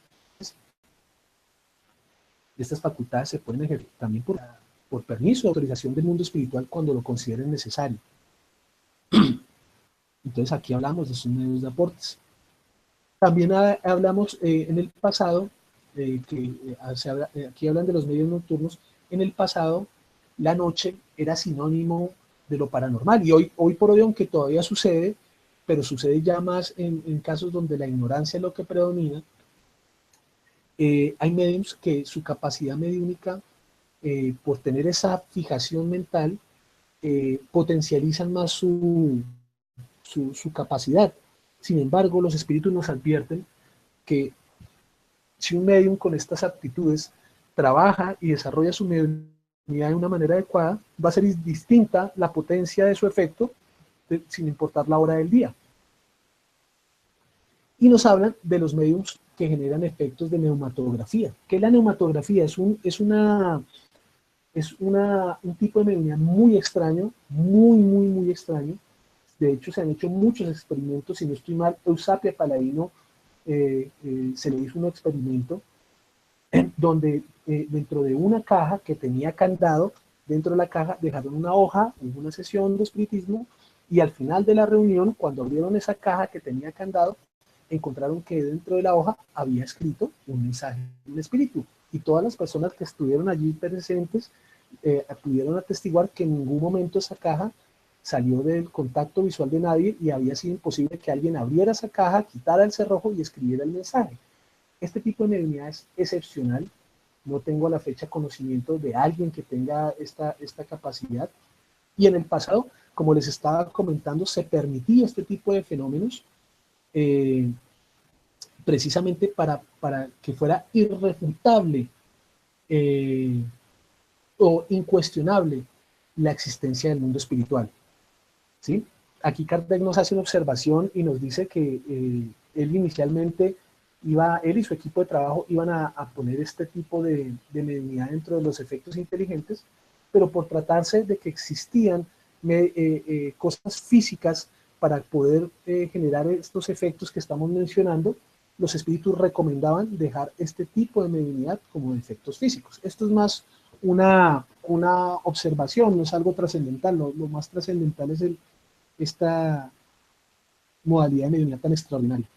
estas facultades se pueden ejercer también por permiso o autorización del mundo espiritual cuando lo consideren necesario. Entonces aquí hablamos de sus medios de aportes. También hablamos en el pasado, aquí hablan de los medios nocturnos. En el pasado, la noche era sinónimo de lo paranormal, y hoy por hoy, aunque todavía sucede, pero sucede ya más en casos donde la ignorancia es lo que predomina. Hay mediums que su capacidad mediúnica, por tener esa fijación mental, potencializan más su capacidad. Sin embargo, los espíritus nos advierten que si un medium con estas aptitudes trabaja y desarrolla su mediunidad de una manera adecuada, va a ser distinta la potencia de su efecto, sin importar la hora del día. Y nos hablan de los mediums que generan efectos de neumatografía. ¿Qué es la neumatografía? Es un tipo de mediunidad muy extraño, muy extraño. De hecho, se han hecho muchos experimentos. Si no estoy mal, Eusapia Paladino se le hizo un experimento donde dentro de una caja que tenía candado, dentro de la caja dejaron una hoja, hubo una sesión de espiritismo, y al final de la reunión, cuando abrieron esa caja que tenía candado, encontraron que dentro de la hoja había escrito un mensaje del espíritu, y todas las personas que estuvieron allí presentes pudieron atestiguar que en ningún momento esa caja salió del contacto visual de nadie, y había sido imposible que alguien abriera esa caja, quitara el cerrojo y escribiera el mensaje. Este tipo de mediunidad es excepcional. No tengo a la fecha conocimiento de alguien que tenga esta capacidad, Y en el pasado, como les estaba comentando, se permitía este tipo de fenómenos precisamente para que fuera irrefutable o incuestionable la existencia del mundo espiritual. ¿Sí? Aquí Kardec nos hace una observación y nos dice que él inicialmente él y su equipo de trabajo iban a poner este tipo de mediunidad dentro de los efectos inteligentes, pero por tratarse de que existían cosas físicas para poder generar estos efectos que estamos mencionando, los espíritus recomendaban dejar este tipo de mediunidad como efectos físicos. Esto es más una observación, no es algo trascendental, lo más trascendental es esta modalidad de mediunidad tan extraordinaria.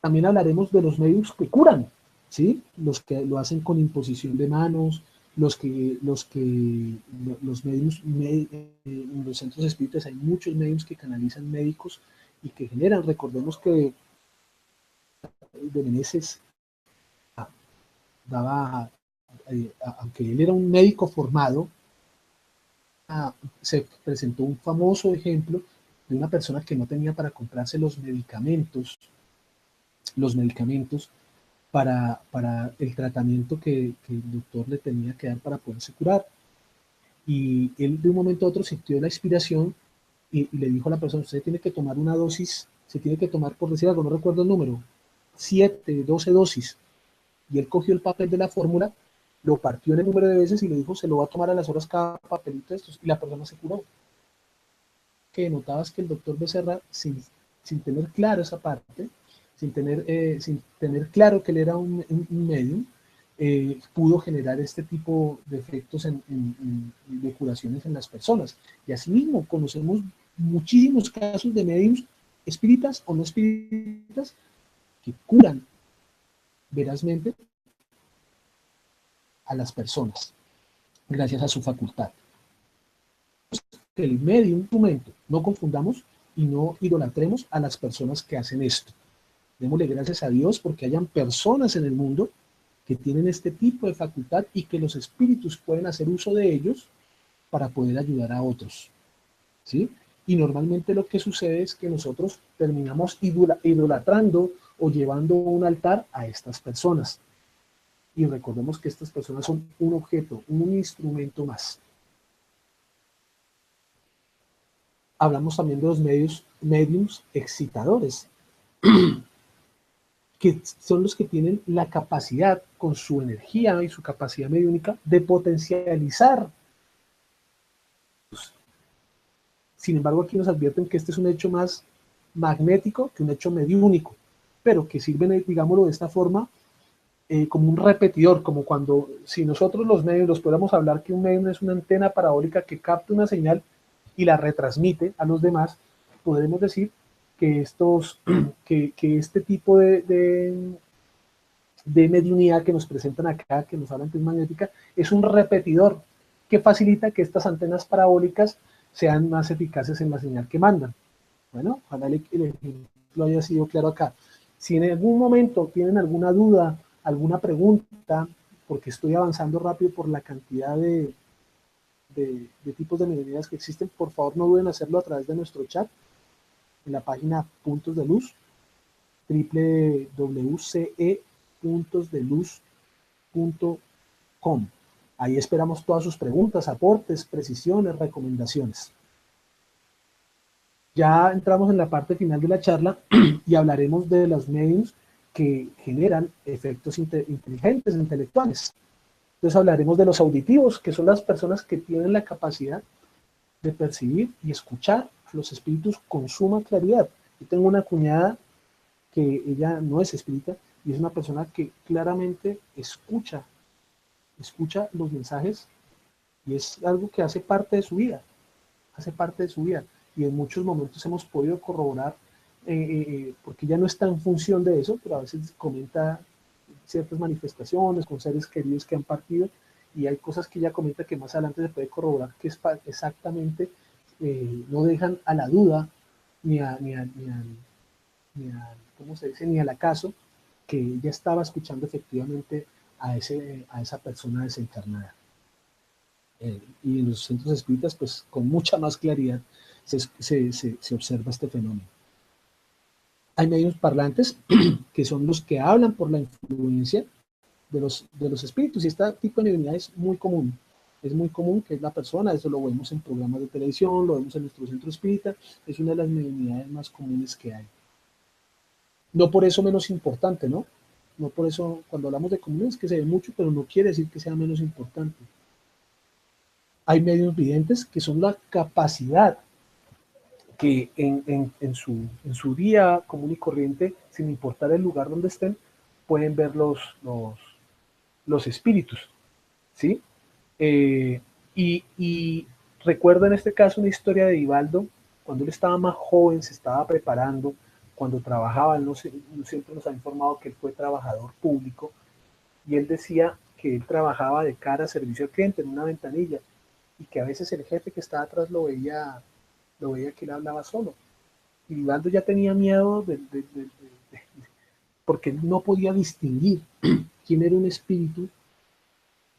También hablaremos de los medios que curan, ¿sí? Los que lo hacen con imposición de manos, los medios, en los centros espíritas hay muchos medios que canalizan médicos y que generan, recordemos que de Meneses daba, aunque él era un médico formado, se presentó un famoso ejemplo de una persona que no tenía para comprarse los medicamentos para el tratamiento que el doctor le tenía que dar para poderse curar. Y él de un momento a otro sintió la inspiración y le dijo a la persona, usted tiene que tomar una dosis, se tiene que tomar, por decir algo, no recuerdo el número, 7, 12 dosis. Y él cogió el papel de la fórmula, lo partió en el número de veces y le dijo, se lo va a tomar a las horas cada papelito de estos. Y la persona se curó. Que notabas que el doctor Becerra, sin tener claro esa parte, sin tener claro que él era un medium, pudo generar este tipo de efectos de curaciones en las personas. Y asimismo, conocemos muchísimos casos de mediums espíritas o no espíritas que curan verazmente a las personas gracias a su facultad. El medium, instrumento, no confundamos y no idolatremos a las personas que hacen esto. Démosle gracias a Dios porque hayan personas en el mundo que tienen este tipo de facultad y que los espíritus pueden hacer uso de ellos para poder ayudar a otros, ¿sí? Y normalmente lo que sucede es que nosotros terminamos idolatrando o llevando un altar a estas personas. Y recordemos que estas personas son un objeto, un instrumento más. Hablamos también de los mediums excitadores, que son los que tienen la capacidad, con su energía y su capacidad mediúnica, de potencializar. Sin embargo, aquí nos advierten que este es un hecho más magnético que un hecho mediúnico, pero que sirven, digámoslo de esta forma, como un repetidor, como cuando, si nosotros los medios los podamos hablar que un medium es una antena parabólica que capta una señal y la retransmite a los demás, podremos decir que, que este tipo de mediunidad que nos presentan acá, que nos hablan que es magnética, es un repetidor que facilita que estas antenas parabólicas sean más eficaces en la señal que mandan. Bueno, ojalá el ejemplo haya sido claro acá. Si en algún momento tienen alguna duda, alguna pregunta, porque estoy avanzando rápido por la cantidad de tipos de mediunidades que existen, por favor no duden en hacerlo a través de nuestro chat, en la página Puntos de Luz, www.cepuntosdeluz.com. Ahí esperamos todas sus preguntas, aportes, precisiones, recomendaciones. Ya entramos en la parte final de la charla y hablaremos de los medios que generan efectos inteligentes, intelectuales. Entonces hablaremos de los auditivos, que son las personas que tienen la capacidad de percibir y escuchar a los espíritus con suma claridad. Yo tengo una cuñada que ella no es espírita y es una persona que claramente escucha los mensajes y es algo que hace parte de su vida, y en muchos momentos hemos podido corroborar, porque ella no está en función de eso, pero a veces comenta ciertas manifestaciones con seres queridos que han partido y hay cosas que ella comenta que más adelante se puede corroborar que es exactamente, no dejan a la duda ¿cómo se dice? Ni al acaso que ella estaba escuchando efectivamente a esa persona desencarnada. Y en los centros espíritas, pues con mucha más claridad se observa este fenómeno. Hay medios parlantes que son los que hablan por la influencia de los espíritus, y este tipo de mediunidad es muy común. Es muy común que es la persona, eso lo vemos en programas de televisión, lo vemos en nuestro centro espírita, es una de las mediunidades más comunes que hay. No por eso menos importante, ¿no? No por eso, cuando hablamos de comunes, es que se ve mucho, pero no quiere decir que sea menos importante. Hay medios videntes que son la capacidad que en su día común y corriente, sin importar el lugar donde estén, pueden ver los espíritus, ¿sí? Y recuerdo en este caso una historia de Divaldo, cuando él estaba más joven, se estaba preparando, cuando trabajaba, él no siempre nos ha informado que él fue trabajador público, y él decía que él trabajaba de cara a servicio al cliente en una ventanilla, y que a veces el jefe que estaba atrás lo veía que él hablaba solo. Y Vivaldo ya tenía miedo porque él no podía distinguir quién era un espíritu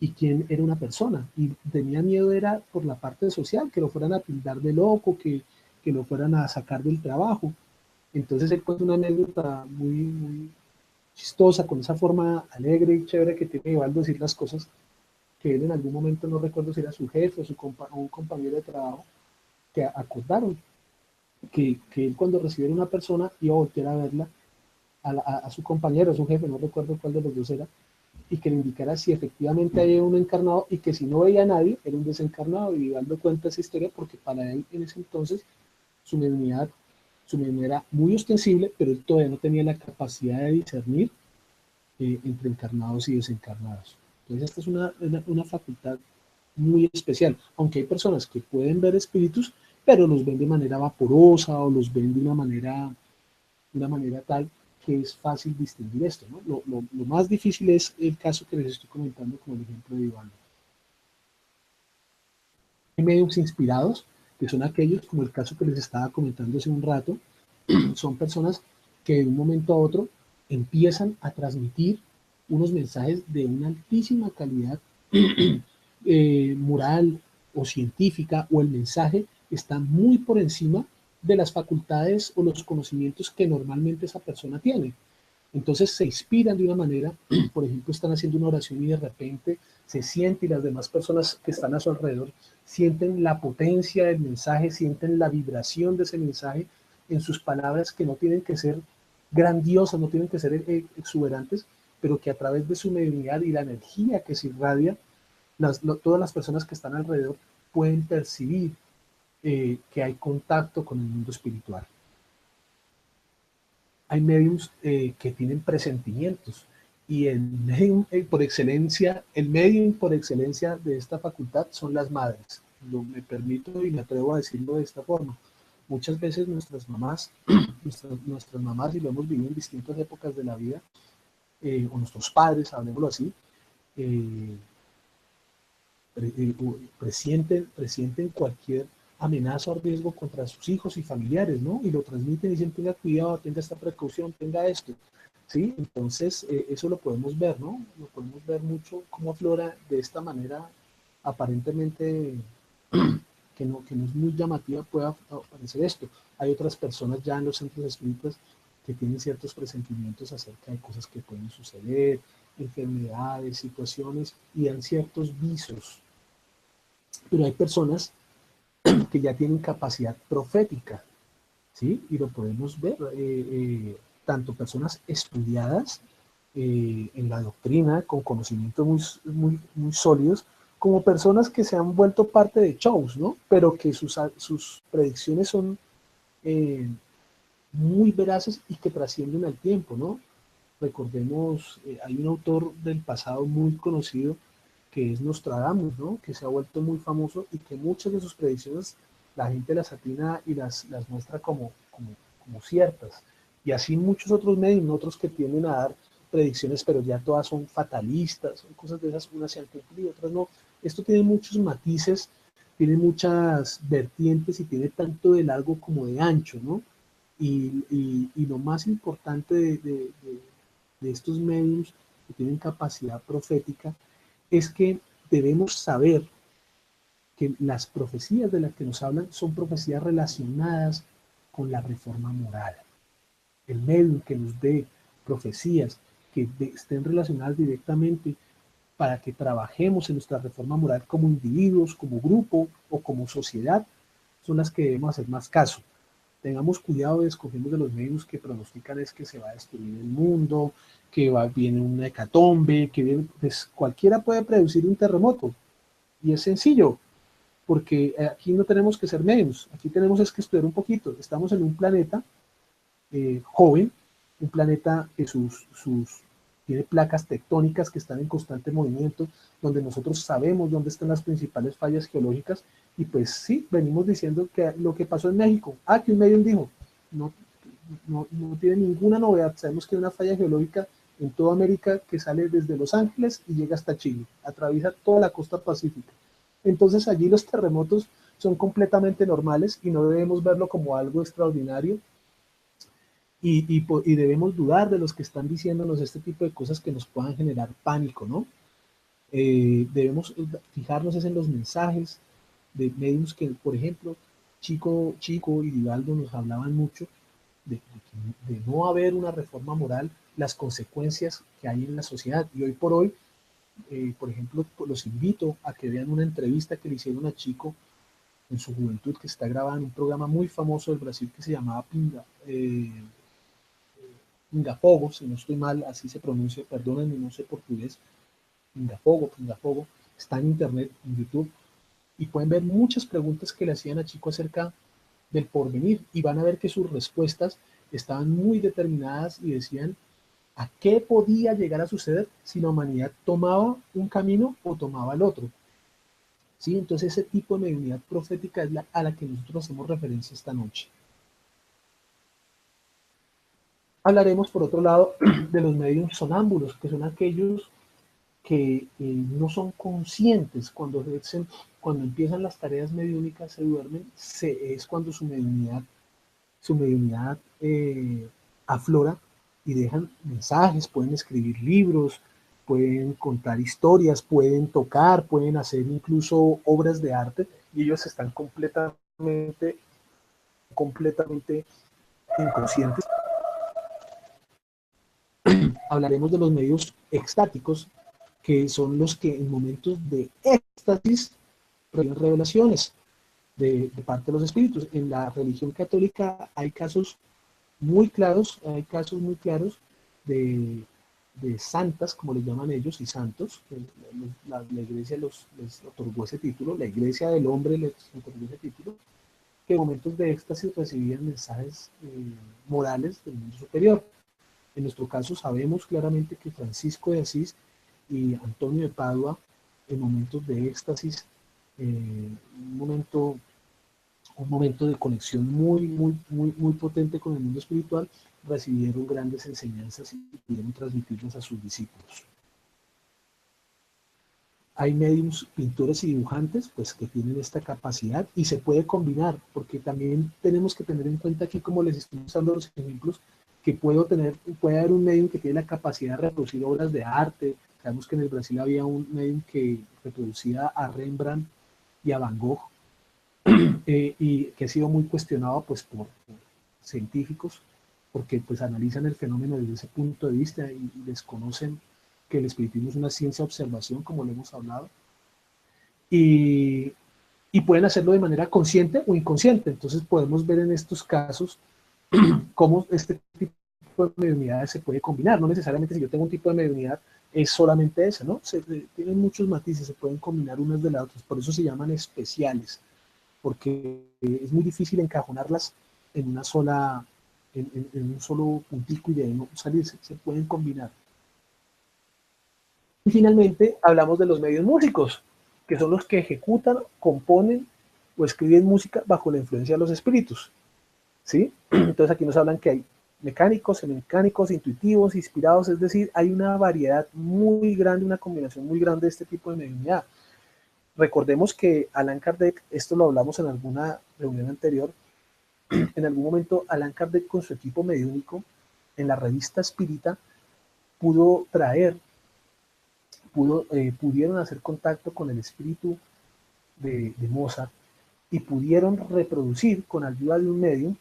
y quién era una persona. Y tenía miedo era por la parte social, que lo fueran a tildar de loco, que lo fueran a sacar del trabajo. Entonces él cuenta una anécdota muy chistosa, con esa forma alegre y chévere que tiene Vivaldo decir las cosas, que él en algún momento, no recuerdo si era su jefe o un compañero de trabajo, que acordaron que él cuando recibiera una persona iba a voltear a verla, a su compañero, a su jefe, no recuerdo cuál de los dos era, y que le indicara si efectivamente había un encarnado, y que si no veía a nadie, era un desencarnado. Y dando cuenta esa historia porque para él en ese entonces su mediunidad era muy ostensible, pero él todavía no tenía la capacidad de discernir entre encarnados y desencarnados. Entonces esta es una facultad muy especial, aunque hay personas que pueden ver espíritus, pero los ven de manera vaporosa o los ven de una manera tal que es fácil distinguir esto, ¿no? Lo más difícil es el caso que les estoy comentando como el ejemplo de Iván. Hay medios inspirados, que son aquellos, como el caso que les estaba comentando hace un rato, son personas que de un momento a otro empiezan a transmitir unos mensajes de una altísima calidad moral o científica, o el mensaje está muy por encima de las facultades o los conocimientos que normalmente esa persona tiene. Entonces se inspiran de una manera, por ejemplo, están haciendo una oración y de repente se siente, y las demás personas que están a su alrededor sienten la potencia del mensaje, sienten la vibración de ese mensaje en sus palabras, que no tienen que ser grandiosas, no tienen que ser exuberantes, pero que a través de su mediunidad y la energía que se irradia, todas las personas que están alrededor pueden percibir que hay contacto con el mundo espiritual. Hay mediums que tienen presentimientos, y el medium por excelencia de esta facultad son las madres. Me permito y me atrevo a decirlo de esta forma. Muchas veces nuestras mamás, y lo hemos vivido en distintas épocas de la vida, o nuestros padres, hablemoslo así, presienten cualquier amenaza o riesgo contra sus hijos y familiares, ¿no? Y lo transmiten y dicen: tenga cuidado, tenga esta precaución, tenga esto, ¿sí? Entonces, eso lo podemos ver, ¿no? Lo podemos ver mucho cómo aflora de esta manera aparentemente que no es muy llamativa, puede aparecer esto. Hay otras personas ya en los centros espíritas que tienen ciertos presentimientos acerca de cosas que pueden suceder, enfermedades, situaciones, y dan ciertos visos. Pero hay personas que ya tienen capacidad profética, ¿sí? Y lo podemos ver, tanto personas estudiadas en la doctrina, con conocimientos muy sólidos, como personas que se han vuelto parte de shows, ¿no? Pero que sus predicciones son muy veraces y que trascienden al tiempo, ¿no? Recordemos, hay un autor del pasado muy conocido que es Nostradamus, ¿no? Que se ha vuelto muy famoso, y que muchas de sus predicciones la gente las atina y las muestra como ciertas. Y así muchos otros medios, otros que tienden a dar predicciones, pero ya todas son fatalistas, son cosas de esas, unas se han cumplido, otras no. Esto tiene muchos matices, tiene muchas vertientes, y tiene tanto de largo como de ancho, ¿no? Y lo más importante de estos medios que tienen capacidad profética es que debemos saber que las profecías de las que nos hablan son profecías relacionadas con la reforma moral. El medium que nos dé profecías que estén relacionadas directamente para que trabajemos en nuestra reforma moral como individuos, como grupo o como sociedad, son las que debemos hacer más caso. Tengamos cuidado y escogemos de los medios que pronostican es que se va a destruir el mundo, que viene una hecatombe, que viene, pues cualquiera puede predecir un terremoto. Y es sencillo, porque aquí no tenemos que ser medios, aquí tenemos es que estudiar un poquito. Estamos en un planeta joven, un planeta que tiene placas tectónicas que están en constante movimiento, donde nosotros sabemos dónde están las principales fallas geológicas, y pues sí, venimos diciendo que lo que pasó en México, que un medium dijo, no, no tiene ninguna novedad, sabemos que hay una falla geológica en toda América que sale desde Los Ángeles y llega hasta Chile, atraviesa toda la costa pacífica. Entonces allí los terremotos son completamente normales y no debemos verlo como algo extraordinario, y debemos dudar de los que están diciéndonos este tipo de cosas que nos puedan generar pánico, ¿no? Debemos fijarnos en los mensajes de medios que, por ejemplo, Chico y Divaldo nos hablaban mucho de no haber una reforma moral, las consecuencias que hay en la sociedad. Y hoy por hoy, por ejemplo, los invito a que vean una entrevista que le hicieron a Chico en su juventud, que está grabada en un programa muy famoso del Brasil que se llamaba Pingafogo, si no estoy mal, así se pronuncia, perdónenme, no sé portugués, Pingafogo, está en internet, en YouTube, y pueden ver muchas preguntas que le hacían a Chico acerca del porvenir, y van a ver que sus respuestas estaban muy determinadas y decían a qué podía llegar a suceder si la humanidad tomaba un camino o tomaba el otro. ¿Sí? Entonces ese tipo de mediunidad profética es a la que nosotros hacemos referencia esta noche. Hablaremos, por otro lado, de los medios sonámbulos, que son aquellos que no son conscientes cuando empiezan las tareas mediúnicas, se duermen, es cuando su mediunidad aflora y dejan mensajes, pueden escribir libros, pueden contar historias, pueden tocar, pueden hacer incluso obras de arte, y ellos están completamente inconscientes. Hablaremos de los medios extáticos, que son los que en momentos de éxtasis reciben revelaciones de parte de los espíritus. En la religión católica hay casos muy claros, de santas, como les llaman ellos, y santos. La iglesia les otorgó ese título, la iglesia del hombre les otorgó ese título, que en momentos de éxtasis recibían mensajes morales del mundo superior. En nuestro caso sabemos claramente que Francisco de Asís y Antonio de Padua, en momentos de éxtasis, un momento de conexión muy potente con el mundo espiritual, recibieron grandes enseñanzas y pudieron transmitirlas a sus discípulos. Hay mediums, pintores y dibujantes, pues que tienen esta capacidad y se puede combinar, porque también tenemos que tener en cuenta aquí, como les estoy usando los ejemplos, que puede haber un medium que tiene la capacidad de reproducir obras de arte. Sabemos que en el Brasil había un medium que reproducía a Rembrandt y a Van Gogh, y que ha sido muy cuestionado pues por científicos, porque pues analizan el fenómeno desde ese punto de vista y desconocen que el espiritismo es una ciencia de observación, como lo hemos hablado, y, y pueden hacerlo de manera consciente o inconsciente. Entonces podemos ver en estos casos cómo este tipo de mediunidad se puede combinar. No necesariamente si yo tengo un tipo de mediunidad es solamente esa, ¿no? Tienen muchos matices, se pueden combinar unas de las otras, por eso se llaman especiales, porque es muy difícil encajonarlas en una sola, en un solo puntico y de ahí no salirse, se pueden combinar. Y finalmente hablamos de los medios músicos, que son los que ejecutan, componen o escriben música bajo la influencia de los espíritus, ¿sí? Entonces aquí nos hablan que hay mecánicos, semimecánicos, intuitivos, inspirados, es decir, hay una variedad muy grande, una combinación muy grande de este tipo de mediunidad. Recordemos que Allan Kardec, esto lo hablamos en alguna reunión anterior, en algún momento Allan Kardec con su equipo mediúnico en la revista Espírita pudieron hacer contacto con el espíritu de Mozart y pudieron reproducir con ayuda de un medium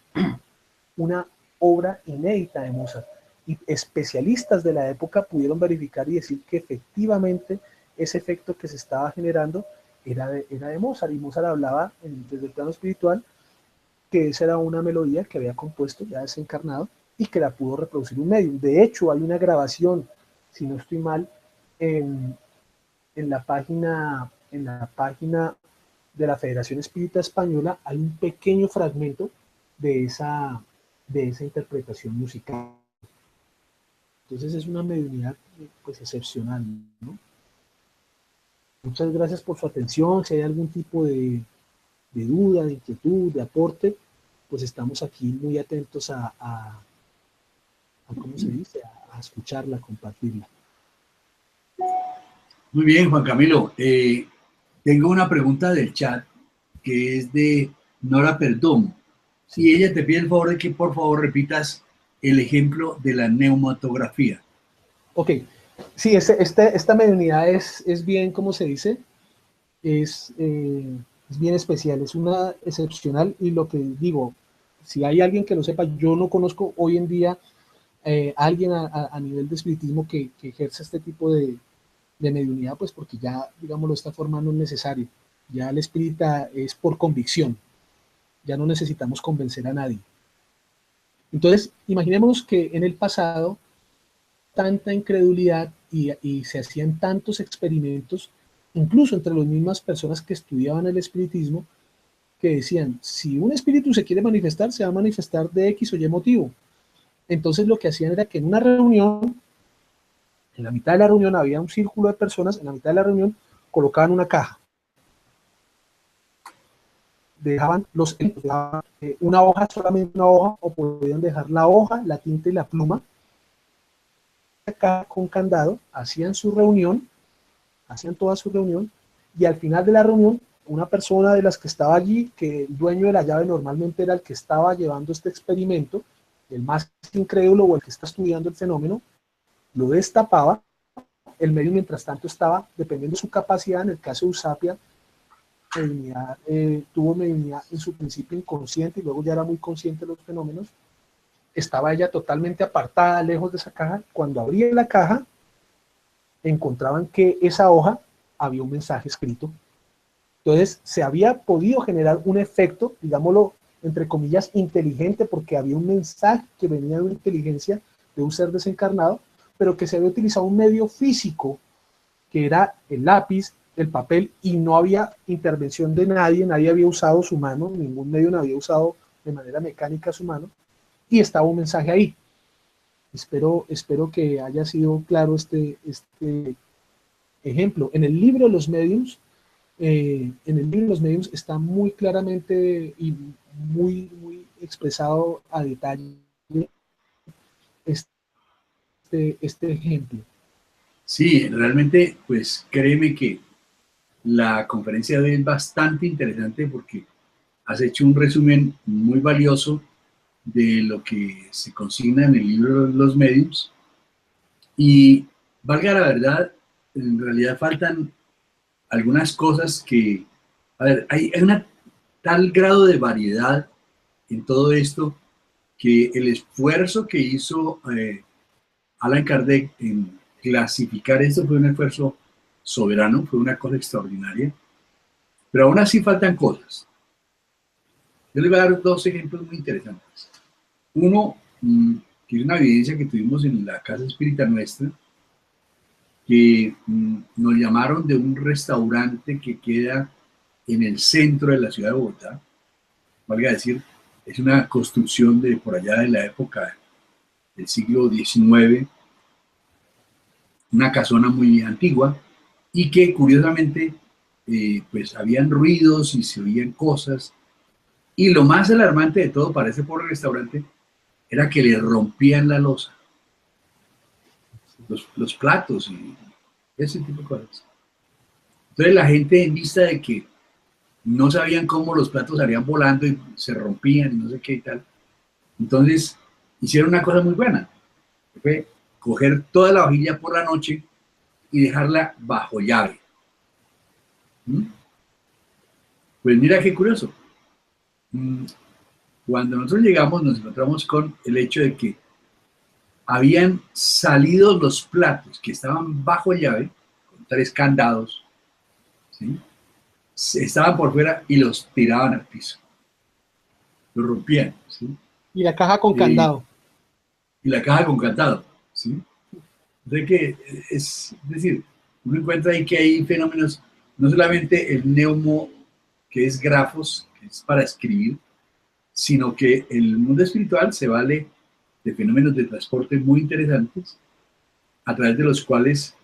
una obra inédita de Mozart. Y especialistas de la época pudieron verificar y decir que efectivamente ese efecto que se estaba generando era de Mozart. Y Mozart hablaba desde el plano espiritual que esa era una melodía que había compuesto, ya desencarnado, y que la pudo reproducir un medium. De hecho, hay una grabación, si no estoy mal, en, en la página de la Federación Espírita Española, hay un pequeño fragmento de esa interpretación musical. Entonces es una mediunidad pues excepcional, ¿no? Muchas gracias por su atención. Si hay algún tipo de duda, de inquietud, de aporte, pues estamos aquí muy atentos a ¿cómo se dice? A escucharla, a compartirla. Muy bien, Juan Camilo. Tengo una pregunta del chat que es de Nora Perdomo. Sí. Y ella te pide el favor de que por favor repitas el ejemplo de la neumatografía. Ok. Sí, esta mediunidad es bien, ¿cómo se dice? Es bien especial, es una excepcional, y lo que digo, si hay alguien que lo sepa, yo no conozco hoy en día alguien a nivel de espiritismo que ejerza este tipo de mediunidad, pues porque ya, digámoslo, de esta forma no es necesario. Ya el espírita es por convicción, ya no necesitamos convencer a nadie. Entonces, imaginémonos que en el pasado tanta incredulidad y se hacían tantos experimentos, incluso entre las mismas personas que estudiaban el espiritismo, que decían, si un espíritu se quiere manifestar, se va a manifestar de X o Y motivo. Entonces lo que hacían era que en una reunión, en la mitad de la reunión había un círculo de personas, en la mitad de la reunión colocaban una caja. Dejaban una hoja, solamente una hoja, o podían dejar la hoja, la tinta y la pluma, acá con candado, hacían su reunión, hacían toda su reunión, y al final de la reunión, una persona de las que estaba allí, que el dueño de la llave normalmente era el que estaba llevando este experimento, el más incrédulo o el que está estudiando el fenómeno, lo destapaba. El medio, mientras tanto, estaba, dependiendo de su capacidad, en el caso de Usapia, tuvo mediunidad en su principio inconsciente y luego ya era muy consciente de los fenómenos. Estaba ella totalmente apartada, lejos de esa caja. Cuando abría la caja, encontraban que esa hoja había un mensaje escrito. Entonces, se había podido generar un efecto, digámoslo, entre comillas, inteligente, porque había un mensaje que venía de una inteligencia de un ser desencarnado, pero que se había utilizado un medio físico, que era el lápiz, el papel, y no había intervención de nadie, nadie había usado su mano, ningún medio no había usado de manera mecánica su mano, y estaba un mensaje ahí. Espero que haya sido claro este ejemplo. En el libro de los mediums, está muy claramente y muy expresado a detalle este ejemplo. Sí, realmente, pues créeme que la conferencia de hoy es bastante interesante porque has hecho un resumen muy valioso de lo que se consigna en el libro de los mediums. Y valga la verdad, en realidad faltan algunas cosas que, a ver, hay una tal grado de variedad en todo esto que el esfuerzo que hizo Allan Kardec en clasificar esto fue un esfuerzo soberano, fue una cosa extraordinaria, pero aún así faltan cosas. Yo les voy a dar dos ejemplos muy interesantes. Uno, que es una evidencia que tuvimos en la Casa Espírita Nuestra, que nos llamaron de un restaurante que queda en el centro de la ciudad de Bogotá. Valga decir, es una construcción de por allá de la época del siglo XIX, una casona muy antigua, y que curiosamente pues habían ruidos y se oían cosas, y lo más alarmante de todo para ese pobre restaurante era que le rompían la loza, los platos y ese tipo de cosas. Entonces la gente, en vista de que no sabían cómo los platos salían volando y se rompían y no sé qué y tal, entonces hicieron una cosa muy buena, que fue coger toda la vajilla por la noche y dejarla bajo llave. Pues mira qué curioso. Mm, Cuando nosotros llegamos nos encontramos con el hecho de que habían salido los platos que estaban bajo llave, con 3 candados, ¿sí? Estaban por fuera y los tiraban al piso, los rompían, ¿sí? Y la caja con Eh, candado. y la caja con candado, ¿sí? De que es decir, uno encuentra ahí que hay fenómenos, no solamente el neumo, que es grafos, que es para escribir, sino que el mundo espiritual se vale de fenómenos de transporte muy interesantes, a través de los cuales,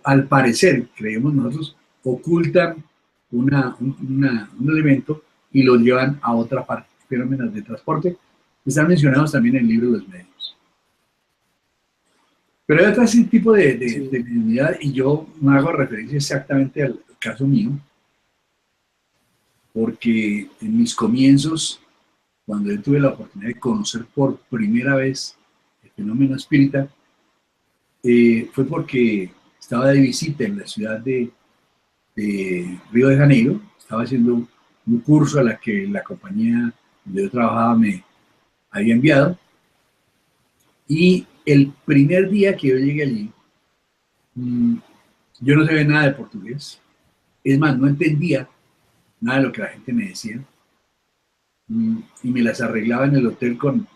al parecer, creemos nosotros, ocultan un elemento y lo llevan a otra parte. Fenómenos de transporte están mencionados también en el libro de los medios. Pero hay otro tipo Sí. de mediunidad, y yo no hago referencia exactamente al caso mío, porque en mis comienzos, cuando yo tuve la oportunidad de conocer por primera vez el fenómeno espírita, fue porque estaba de visita en la ciudad de Río de Janeiro, estaba haciendo un curso a la que la compañía donde yo trabajaba me había enviado, y el primer día que yo llegué allí, mmm, yo no sabía nada de portugués, es más, no entendía nada de lo que la gente me decía, y me las arreglaba en el hotel con,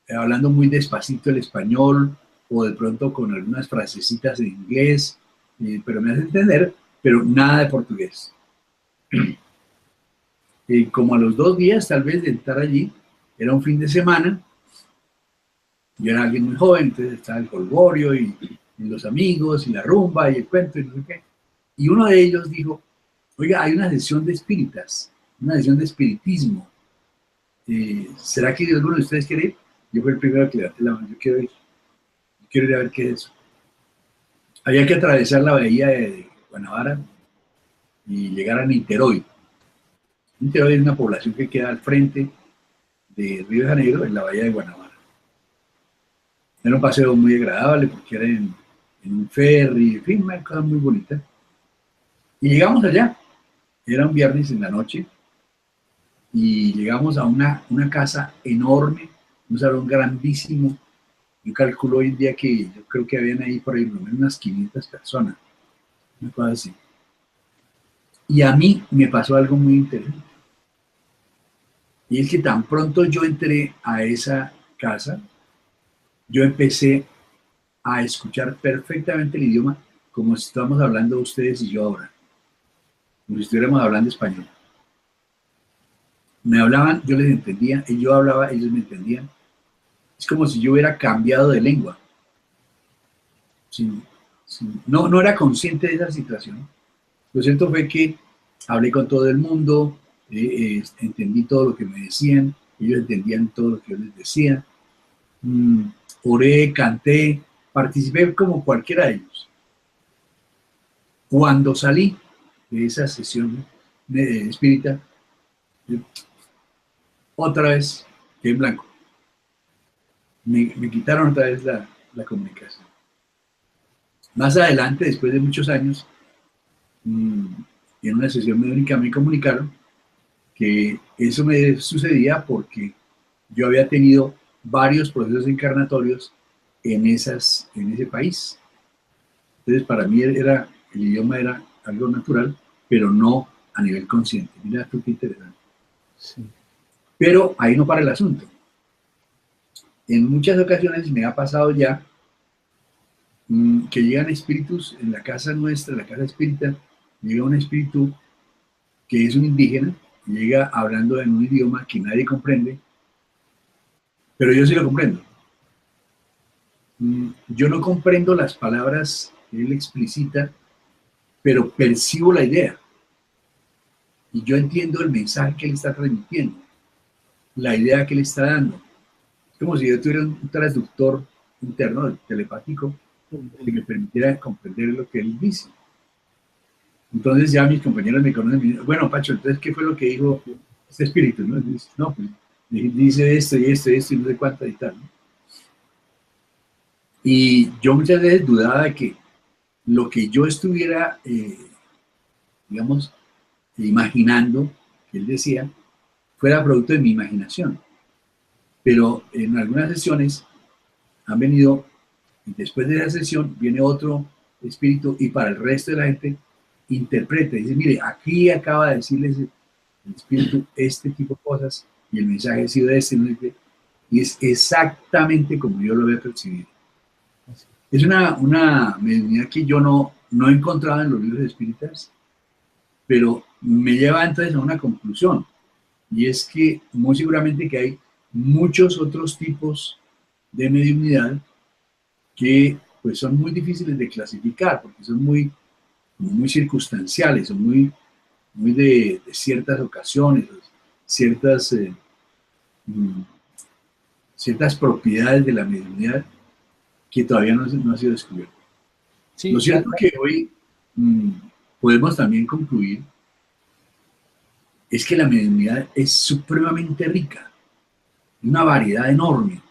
hablando muy despacito el español, o de pronto con algunas frasecitas en inglés, pero me hace entender, pero nada de portugués. Y como a los 2 días tal vez de estar allí, era un fin de semana, yo era alguien muy joven, entonces estaba el jolgorio y los amigos y la rumba y el cuento y no sé qué. Y uno de ellos dijo, oiga, hay una sesión de espíritas, una sesión de espiritismo. ¿Será que alguno de ustedes quiere ir? Yo fui el primero que levanté la mano, yo quiero ir a ver qué es eso. Había que atravesar la bahía de Guanabara y llegar a Niterói. Niterói es una población que queda al frente de Río de Janeiro, en la bahía de Guanabara. Era un paseo muy agradable porque era en un ferry, en fin, una cosa muy bonita. Y llegamos allá, era un viernes en la noche, y llegamos a una casa enorme, un salón grandísimo. Yo calculo hoy en día que yo creo que habían ahí por ahí por lo menos unas 500 personas, una cosa así. Y a mí me pasó algo muy interesante. Y es que tan pronto yo entré a esa casa, yo empecé a escuchar perfectamente el idioma como si estamos hablando ustedes y yo ahora, como si estuviéramos hablando español. Me hablaban, yo les entendía, y yo hablaba, ellos me entendían. Es como si yo hubiera cambiado de lengua. Sin, no, no era consciente de esa situación. Lo cierto fue que hablé con todo el mundo, entendí todo lo que me decían, ellos entendían todo lo que yo les decía. Mm, Oré, canté, participé como cualquiera de ellos. Cuando salí de esa sesión espírita, otra vez quedé en blanco. Me quitaron otra vez la comunicación. Más adelante, después de muchos años, mmm, en una sesión médica me comunicaron que eso me sucedía porque yo había tenido varios procesos encarnatorios en ese país. Entonces, para mí el idioma era algo natural, pero no a nivel consciente. Mira, tú qué interesante. Sí. Pero ahí no para el asunto. En muchas ocasiones me ha pasado ya que llegan espíritus en la casa nuestra, en la casa espírita, llega un espíritu que es un indígena, llega hablando en un idioma que nadie comprende, pero yo sí lo comprendo. Yo no comprendo las palabras que él explicita, pero percibo la idea y yo entiendo el mensaje que él está transmitiendo, la idea que él está dando. Es como si yo tuviera un traductor interno, telepático, que me permitiera comprender lo que él dice. Entonces ya mis compañeros me conocen y me dicen, bueno, Pacho, entonces, ¿qué fue lo que dijo este espíritu? ¿No? Dice, no, pues dice esto y esto y esto y no sé cuánto y tal, ¿no? Y yo muchas veces dudaba de que lo que yo estuviera, digamos, imaginando, que él decía, fuera producto de mi imaginación. Pero en algunas sesiones han venido, y después de la sesión viene otro espíritu y para el resto de la gente interpreta y dice, mire, aquí acaba de decirles el espíritu este tipo de cosas y el mensaje ha sido este, ¿no? Y es exactamente como yo lo había percibido. Es una mediunidad que yo no he encontrado en los libros espíritas, pero me lleva entonces a una conclusión, y es que muy seguramente que hay muchos otros tipos de mediunidad que pues son muy difíciles de clasificar, porque son muy circunstanciales, son muy de ciertas ocasiones, ciertas, mm, ciertas propiedades de la mediunidad que todavía no ha sido descubierto. Lo Sí, cierto que hoy podemos también concluir es que la mediunidad es supremamente rica, una variedad enorme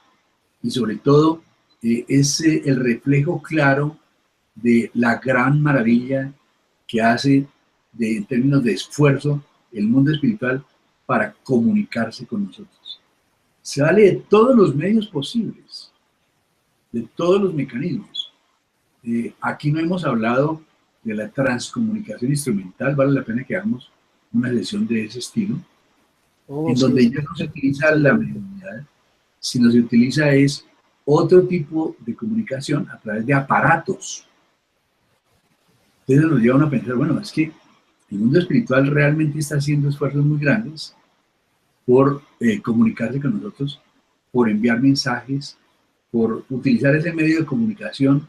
y sobre todo es el reflejo claro de la gran maravilla que hace en términos de esfuerzo el mundo espiritual para comunicarse con nosotros. Se vale de todos los medios posibles, de todos los mecanismos. Aquí no hemos hablado de la transcomunicación instrumental, vale la pena que hagamos una sesión de ese estilo, oh, en sí, donde es ya no se utiliza la excelente. mediunidad, sino se utiliza es otro tipo de comunicación a través de aparatos. Entonces nos llevan a pensar, bueno, es que el mundo espiritual realmente está haciendo esfuerzos muy grandes por comunicarse con nosotros, por enviar mensajes, por utilizar ese medio de comunicación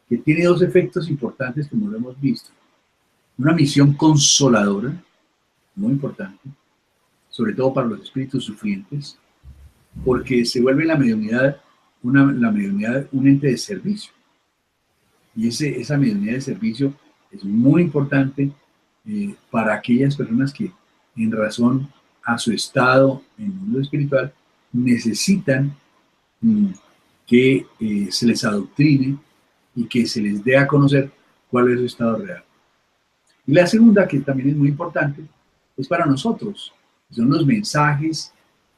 que tiene dos efectos importantes como lo hemos visto. Una misión consoladora, muy importante, sobre todo para los espíritus sufrientes, porque se vuelve la mediunidad un ente de servicio. Y esa mediunidad de servicio es muy importante para aquellas personas que, en razón a su estado en el mundo espiritual, necesitan que se les adoctrine y que se les dé a conocer cuál es su estado real. Y la segunda, que también es muy importante, es para nosotros. Son los mensajes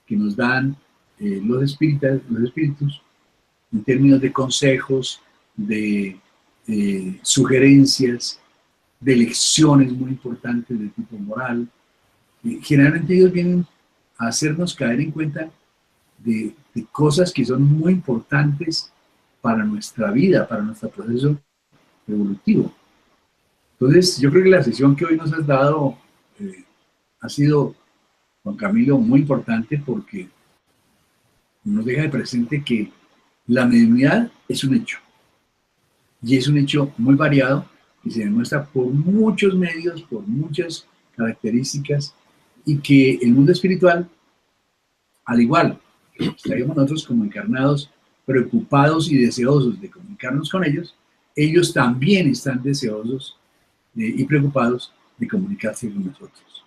que nos dan los espíritus en términos de consejos, de sugerencias, de lecciones muy importantes de tipo moral. Generalmente ellos vienen a hacernos caer en cuenta de cosas que son muy importantes para nuestra vida, para nuestro proceso evolutivo. Entonces, yo creo que la sesión que hoy nos has dado ha sido, Juan Camilo, muy importante porque nos deja de presente que la mediunidad es un hecho. Y es un hecho muy variado que se demuestra por muchos medios, por muchas características, y que el mundo espiritual, al igual que estaríamos nosotros como encarnados, preocupados y deseosos de comunicarnos con ellos también están deseosos y preocupados de comunicarse con nosotros.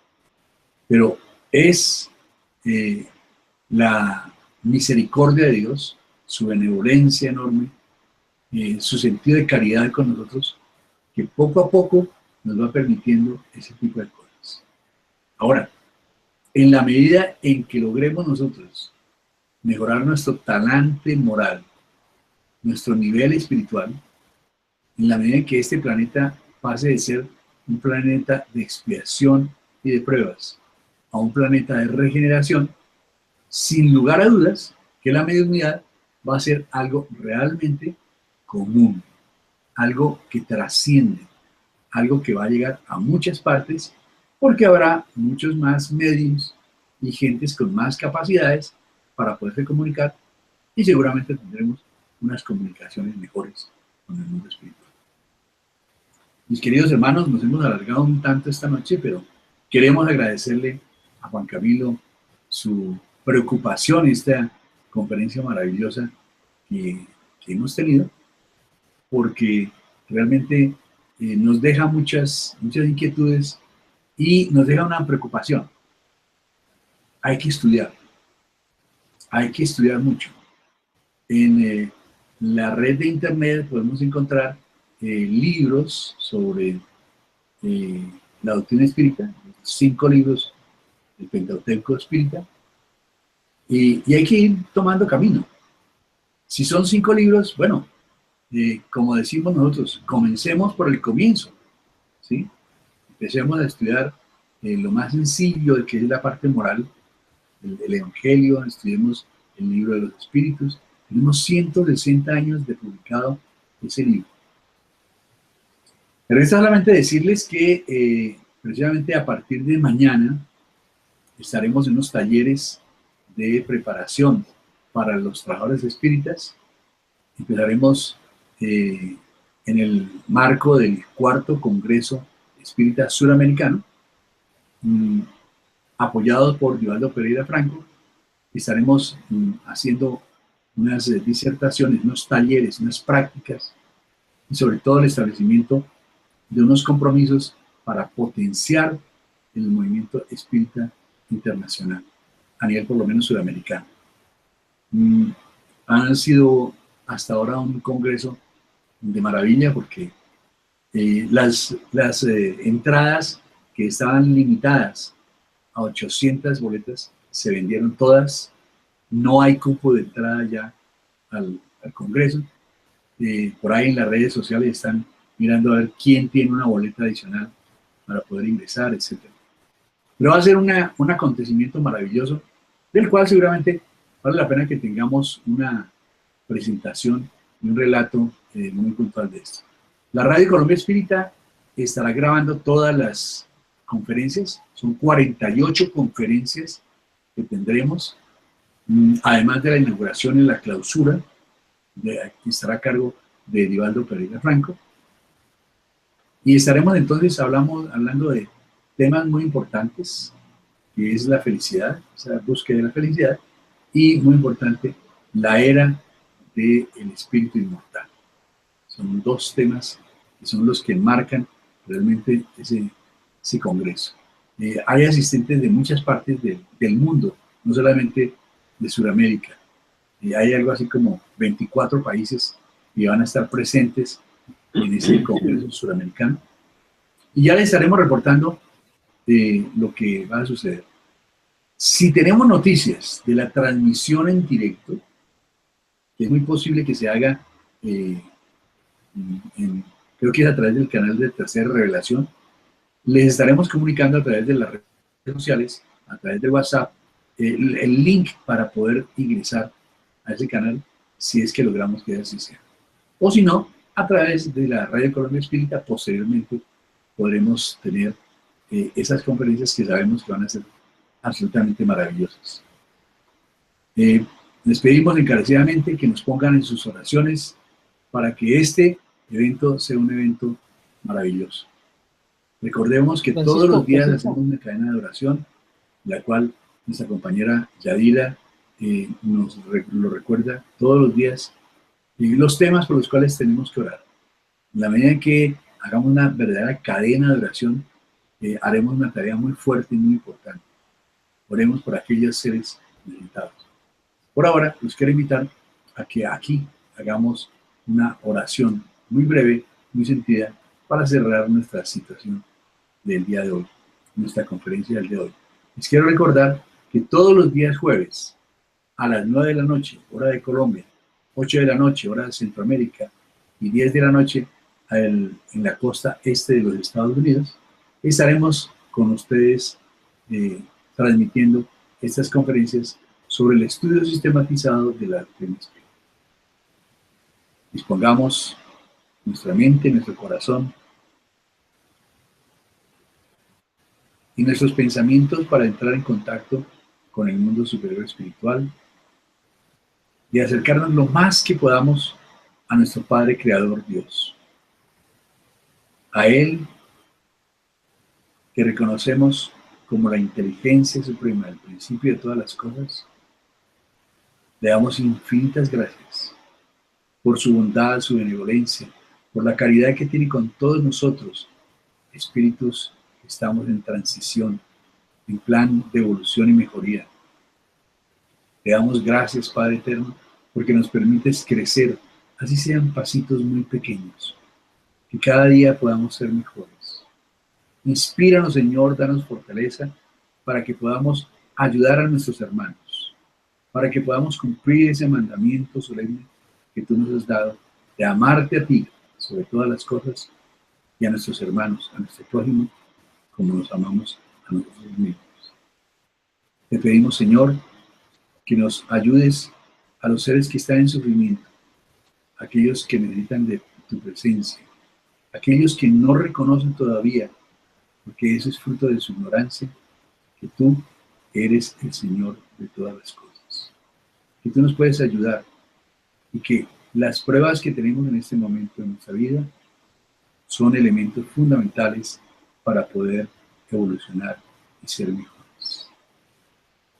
Pero es la misericordia de Dios, su benevolencia enorme, su sentido de caridad con nosotros, que poco a poco nos va permitiendo ese tipo de cosas. Ahora, en la medida en que logremos nosotros mejorar nuestro talante moral, nuestro nivel espiritual, en la medida en que este planeta pase de ser un planeta de expiación y de pruebas a un planeta de regeneración, sin lugar a dudas que la mediunidad va a ser algo realmente común, algo que trasciende, algo que va a llegar a muchas partes, porque habrá muchos más medios y gentes con más capacidades para poderse comunicar, y seguramente tendremos unas comunicaciones mejores con el mundo espiritual. Mis queridos hermanos, nos hemos alargado un tanto esta noche, pero queremos agradecerle a Juan Camilo su preocupación, esta conferencia maravillosa que hemos tenido, porque realmente nos deja muchas inquietudes y nos deja una preocupación. Hay que estudiar mucho. En la red de internet podemos encontrar libros sobre la doctrina espírita, los 5 libros del Pentateuco espírita, y hay que ir tomando camino. Si son 5 libros, bueno, como decimos nosotros, comencemos por el comienzo, ¿sí? Empecemos a estudiar lo más sencillo, que es la parte moral, el Evangelio, estudiemos el libro de los Espíritus. Tenemos 160 años de publicado ese libro. Pero es solamente decirles que precisamente a partir de mañana estaremos en unos talleres de preparación para los trabajadores espíritas. Empezaremos en el marco del 4º Congreso Espírita Suramericano, apoyados por Divaldo Pereira Franco. Estaremos haciendo unas disertaciones, unos talleres, unas prácticas, y sobre todo el establecimiento de unos compromisos para potenciar el movimiento espírita internacional, a nivel por lo menos sudamericano. Han sido hasta ahora un congreso de maravilla, porque las entradas que estaban limitadas a 800 boletas se vendieron todas. No hay cupo de entrada ya al congreso. Por ahí en las redes sociales están mirando a ver quién tiene una boleta adicional para poder ingresar, etc. Pero va a ser un acontecimiento maravilloso, del cual seguramente vale la pena que tengamos una presentación y un relato muy puntual de esto. La Radio Colombia Espírita estará grabando todas las conferencias. Son 48 conferencias que tendremos, además de la inauguración y la clausura, que estará a cargo de Divaldo Pereira Franco. Y estaremos entonces hablando de temas muy importantes, que es la felicidad, esa búsqueda de la felicidad, y muy importante, la era del espíritu inmortal. Son 2 temas que son los que marcan realmente ese congreso. Hay asistentes de muchas partes del mundo, no solamente de Sudamérica. Hay algo así como 24 países que van a estar presentes en ese congreso suramericano. Y ya les estaremos reportando lo que va a suceder. Si tenemos noticias de la transmisión en directo, que es muy posible que se haga, creo que es a través del canal de Tercera Revelación, les estaremos comunicando a través de las redes sociales, a través de WhatsApp, el link para poder ingresar a ese canal, si es que logramos que así sea. O si no, a través de la Radio Colombia Espírita, posteriormente podremos tener esas conferencias que sabemos que van a ser absolutamente maravillosas. Les pedimos encarecidamente que nos pongan en sus oraciones para que este evento sea un evento maravilloso. Recordemos que Francisco, todos los días Francisco, hacemos una cadena de oración, la cual nuestra compañera Yadira nos lo recuerda todos los días, y los temas por los cuales tenemos que orar. En la medida en que hagamos una verdadera cadena de oración, haremos una tarea muy fuerte y muy importante. Oremos por aquellos seres necesitados. Por ahora, los quiero invitar a que aquí hagamos una oración muy breve, muy sentida, para cerrar nuestra situación del día de hoy, nuestra conferencia del día de hoy. Les quiero recordar que todos los días jueves, a las 9 de la noche, hora de Colombia, 8 de la noche, hora de Centroamérica, y 10 de la noche en la costa este de los Estados Unidos, estaremos con ustedes transmitiendo estas conferencias sobre el estudio sistematizado de la doctrina espírita. Dispongamos nuestra mente, nuestro corazón y nuestros pensamientos para entrar en contacto con el mundo superior espiritual y acercarnos lo más que podamos a nuestro Padre Creador Dios. A Él, que reconocemos como la inteligencia suprema, el principio de todas las cosas, le damos infinitas gracias por su bondad, su benevolencia, por la caridad que tiene con todos nosotros, espíritus que estamos en transición, en plan de evolución y mejoría. Le damos gracias, Padre Eterno, porque nos permites crecer, así sean pasitos muy pequeños, que cada día podamos ser mejores. Inspíranos, Señor, danos fortaleza para que podamos ayudar a nuestros hermanos, para que podamos cumplir ese mandamiento solemne que tú nos has dado de amarte a ti sobre todas las cosas y a nuestros hermanos, a nuestro prójimo, como nos amamos a nosotros mismos. Te pedimos, Señor, que nos ayudes a los seres que están en sufrimiento, aquellos que necesitan de tu presencia, aquellos que no reconocen todavía, porque eso es fruto de su ignorancia, que tú eres el Señor de todas las cosas, que tú nos puedes ayudar y que las pruebas que tenemos en este momento de nuestra vida son elementos fundamentales para poder evolucionar y ser mejores.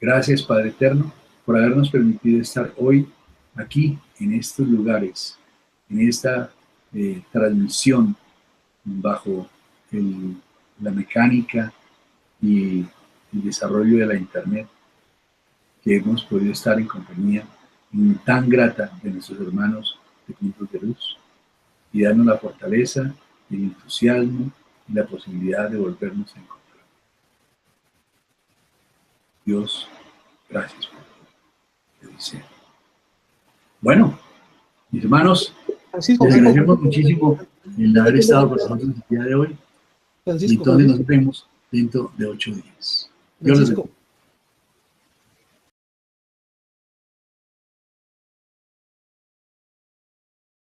Gracias, Padre Eterno, por habernos permitido estar hoy aquí, en estos lugares, en esta transmisión bajo la mecánica y el desarrollo de la Internet, que hemos podido estar en compañía tan grata de nuestros hermanos de Puntos de Luz y darnos la fortaleza, el entusiasmo y la posibilidad de volvernos a encontrar. Dios, gracias por todo. Dice. Bueno, mis hermanos, Francisco, les agradecemos muchísimo el haber estado con nosotros el día de hoy. Francisco, y entonces nos vemos dentro de 8 días. Francisco,